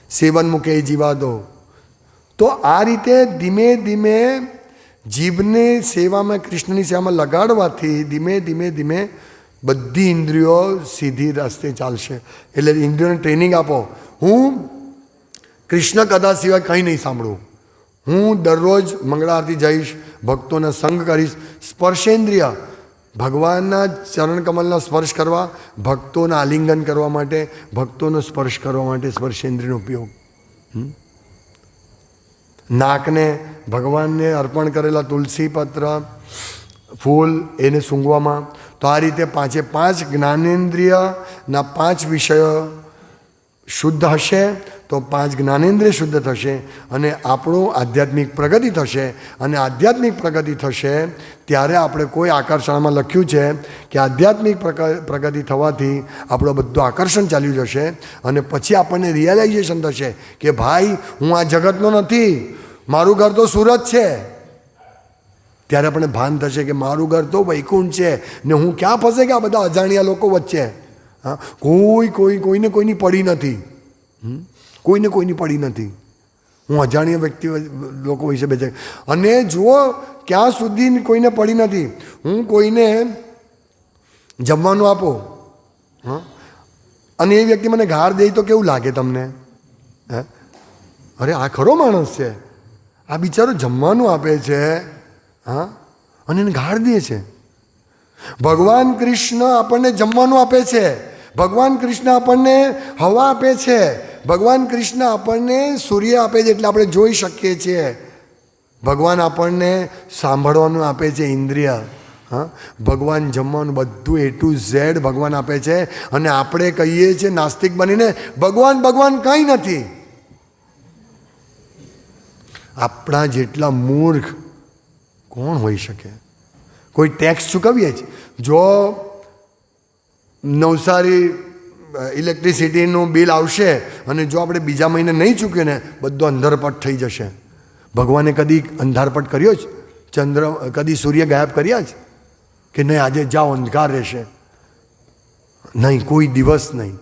સેવન મૂકે જીવા દો. તો આ રીતે ધીમે ધીમે જીભને સેવામાં, કૃષ્ણની સેવામાં લગાડવાથી ધીમે ધીમે ધીમે બધી ઇન્દ્રિયો સીધી રસ્તે ચાલશે. એટલે ઇન્દ્રિયોને ટ્રેનિંગ આપો. હું કૃષ્ણ કથા સિવાય કંઈ નહીં સાંભળું. હું દરરોજ મંગળા આરતી જઈશ, ભક્તોને સંગ કરીશ. સ્પર્શેન્દ્રિય, ભગવાનના ચરણકમલનો સ્પર્શ કરવા, ભક્તોના આલિંગન કરવા માટે, ભક્તોનો સ્પર્શ કરવા માટે સ્પર્શેન્દ્રિયનો ઉપયોગ. નાકને ભગવાનને અર્પણ કરેલા તુલસી પત્ર, ફૂલ એને સૂંઘવામાં. તો આ રીતે 5 જ્ઞાનેન્દ્રિયના 5 વિષયો શુદ્ધ હશે તો 5 જ્ઞાનેન્દ્રિય શુદ્ધ થશે અને આપણું આધ્યાત્મિક પ્રગતિ થશે. અને આધ્યાત્મિક પ્રગતિ થશે ત્યારે આપણે કોઈ આકર્ષણમાં લખ્યું છે કે આધ્યાત્મિક પ્રગતિ થવાથી આપણું બધું આકર્ષણ ચાલ્યું જશે અને પછી આપણને રિયલાઇઝેશન થશે કે ભાઈ હું આ જગતનો નથી, મારું ઘર તો સુરત છે. ત્યારે આપણને ભાન થશે કે મારું ઘર તો વૈકુંઠ છે ને હું ક્યાં ફસે કે આ બધા અજાણ્યા લોકો વચ્ચે. હા, કોઈને કોઈની પડી નથી. કોઈને કોઈની પડી નથી. હું અજાણ્ય વ્યક્તિ લોકો વિશે બેચે. અને જુઓ ક્યાં સુધી કોઈને પડી નથી. હું કોઈને જમવાનું આપો, હા, અને એ વ્યક્તિ મને ગાળ દે તો કેવું લાગે તમને? હે, અરે આ ખરો માણસ છે, આ બિચારો જમવાનું આપે છે, હા, અને એને ગાળ દે છે. ભગવાન કૃષ્ણ આપણને જમવાનું આપે છે. ભગવાન કૃષ્ણ આપણને હવા આપે છે. ભગવાન કૃષ્ણ આપણને સૂર્ય આપે છે એટલે આપણે જોઈ શકીએ છીએ. ભગવાન આપણને સાંભળવાનું આપે છે, ઇન્દ્રિય. હા, ભગવાન જમવાનું બધું A to Z ભગવાન આપે છે. અને આપણે કહીએ છીએ નાસ્તિક બનીને ભગવાન ભગવાન કંઈ નથી. આપણા જેટલા મૂર્ખ કોણ હોઈ શકે? કોઈ ટેક્સ ચૂકવીએ જ. જો નવસારી ઇલેક્ટ્રિસિટીનું બિલ આવશે અને જો આપણે બીજા મહિને નહીં ચૂકીએ ને બધો અંધારપટ થઈ જશે. ભગવાને કદી અંધારપટ કર્યો જ? કદી સૂર્ય ગાયબ કર્યા જ? કે નહીં આજે જાઓ અંધકાર રહેશે? નહીં, કોઈ દિવસ નહીં.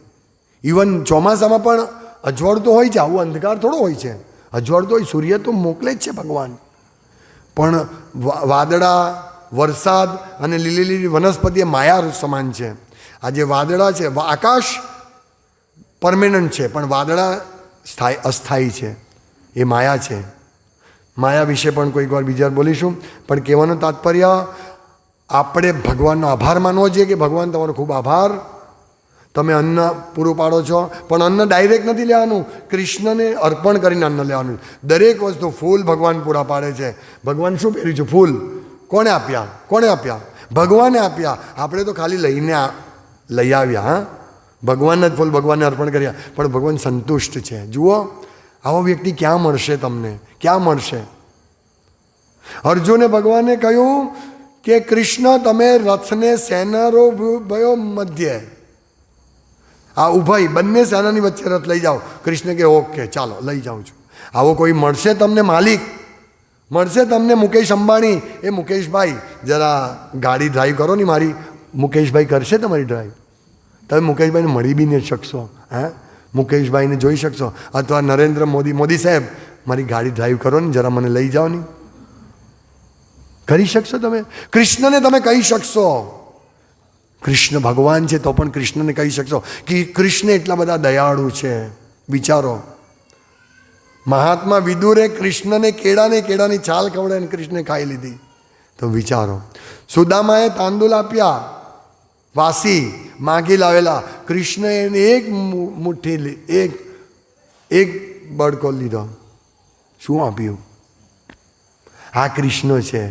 ઇવન ચોમાસામાં પણ અજવાળું તો હોય છે, આવું અંધકાર થોડો હોય છે. અજવાળું તો હોય, સૂર્ય તો મોકલે જ છે ભગવાન. પણ વાદળા, વરસાદ અને લીલી લીલી વનસ્પતિ એ માયા સમાન છે. આ જે વાદળા છે, આકાશ પરમેનન્ટ છે પણ વાદળા અસ્થાયી છે. એ માયા છે. માયા વિશે પણ કોઈક વાર બીજા બોલીશું. પણ કહેવાનું તાત્પર્ય આપણે ભગવાનનો આભાર માનવો જોઈએ કે ભગવાન તમારો ખૂબ આભાર, તમે અન્ન પૂરું પાડો છો. પણ અન્ન ડાયરેક્ટ નથી લેવાનું, કૃષ્ણને અર્પણ કરીને અન્ન લેવાનું. દરેક વસ્તુ, ફૂલ ભગવાન પૂરા પાડે છે. ભગવાન શું પહેર્યું છે? ફૂલ. કોણે આપ્યા? કોણે આપ્યા? ભગવાને આપ્યા. આપણે તો ખાલી લઈને લઈ આવ્યા. હા, ભગવાનના જ ફૂલ ભગવાનને અર્પણ કર્યા પણ ભગવાન સંતુષ્ટ છે. જુઓ, આવો વ્યક્તિ ક્યાં મળશે તમને? ક્યાં મળશે? અર્જુને ભગવાને કહ્યું કે કૃષ્ણ તમે રથને સેનારો ભયો મધ્યે, આ ઉભય બંને સેનાની વચ્ચે રથ લઈ જાઓ. કૃષ્ણ કે ઓકે ચાલો લઈ જાઉં છું. આવો કોઈ મળશે તમને માલિક? મળશે તમને મુકેશ અંબાણી? એ મુકેશભાઈ જરા ગાડી ડ્રાઈવ કરો ને મારી, મુકેશભાઈ કરશે તમારી ડ્રાઈવ? તમે મુકેશભાઈને મળી બી નહીં શકશો. હે, મુકેશભાઈને જોઈ શકશો, અથવા નરેન્દ્ર મોદી, મોદી સાહેબ મારી ગાડી ડ્રાઈવ કરો ને, જરા મને લઈ જાઓ ને, કરી શકશો તમે? કૃષ્ણને તમે કહી શકશો, કૃષ્ણ ભગવાન છે તો પણ કૃષ્ણને કહી શકશો કે કૃષ્ણ એટલા બધા દયાળુ છે. વિચારો, મહાત્મા વિદુરે કૃષ્ણને કેળાની છાલ ખવડાવીને કૃષ્ણે ખાઈ લીધી. તો વિચારો, સુદામાએ તાંદુલ આપ્યા વાસી માગી લાવેલા, કૃષ્ણએ એને એક મુઠ્ઠી એક બડકો લીધો. શું આપ્યું? આ કૃષ્ણ છે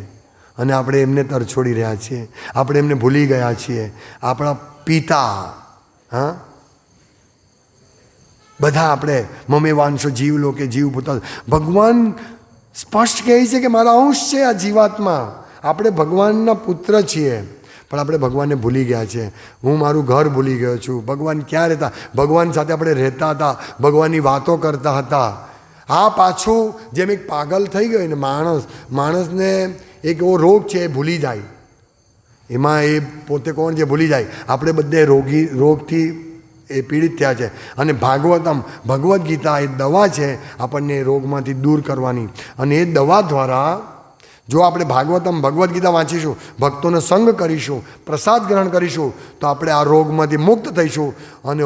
અને આપણે એમને તરછોડી રહ્યા છીએ, આપણે એમને ભૂલી ગયા છીએ. આપણા પિતા, હા, બધા આપણે મમે વાંશો જીવ લોકે જીવ ભૂતા. ભગવાન સ્પષ્ટ કહે છે કે મારા અંશ છે આ જીવાત્મા, આપણે ભગવાનના પુત્ર છીએ, પણ આપણે ભગવાનને ભૂલી ગયા છે. હું મારું ઘર ભૂલી ગયો છું. ભગવાન ક્યાં રહેતા? ભગવાન સાથે આપણે રહેતા હતા, ભગવાનની વાતો કરતા હતા. આ પાછું જેમ એક પાગલ થઈ ગયો ને માણસને એક એવો રોગ છે, એ ભૂલી જાય. એમાં એ પોતે કોણ છે ભૂલી જાય. આપણે બધે રોગથી એ પીડિત થયા છે. અને ભાગવતમ, ભગવદ્ ગીતા એ દવા છે આપણને રોગમાંથી દૂર કરવાની. અને એ દવા દ્વારા જો આપણે ભાગવતમ, ભગવદ્ ગીતા વાંચીશું, ભક્તોનો સંગ કરીશું, પ્રસાદ ગ્રહણ કરીશું, તો આપણે આ રોગમાંથી મુક્ત થઈશું. અને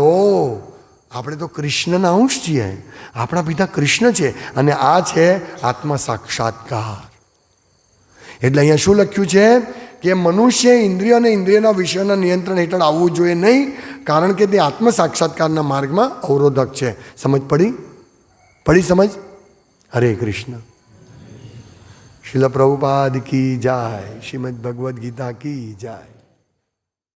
આપણે તો કૃષ્ણના અંશ છીએ, આપણા પિતા કૃષ્ણ છે, અને આ છે આત્મા સાક્ષાત્કાર. એટલે અહીંયા શું લખ્યું છે કે મનુષ્ય ઇન્દ્રિય અને ઇન્દ્રિયના વિષયોના નિયંત્રણ હેઠળ આવવું જોઈએ નહીં, કારણ કે તે આત્મ સાક્ષાત્કારના માર્ગમાં અવરોધક છે. સમજ પડી સમજ? હરે કૃષ્ણ. શિલ પ્રભુપાદ કી જાય, શ્રીમદ ભગવદ્ ગીતા કી જાય.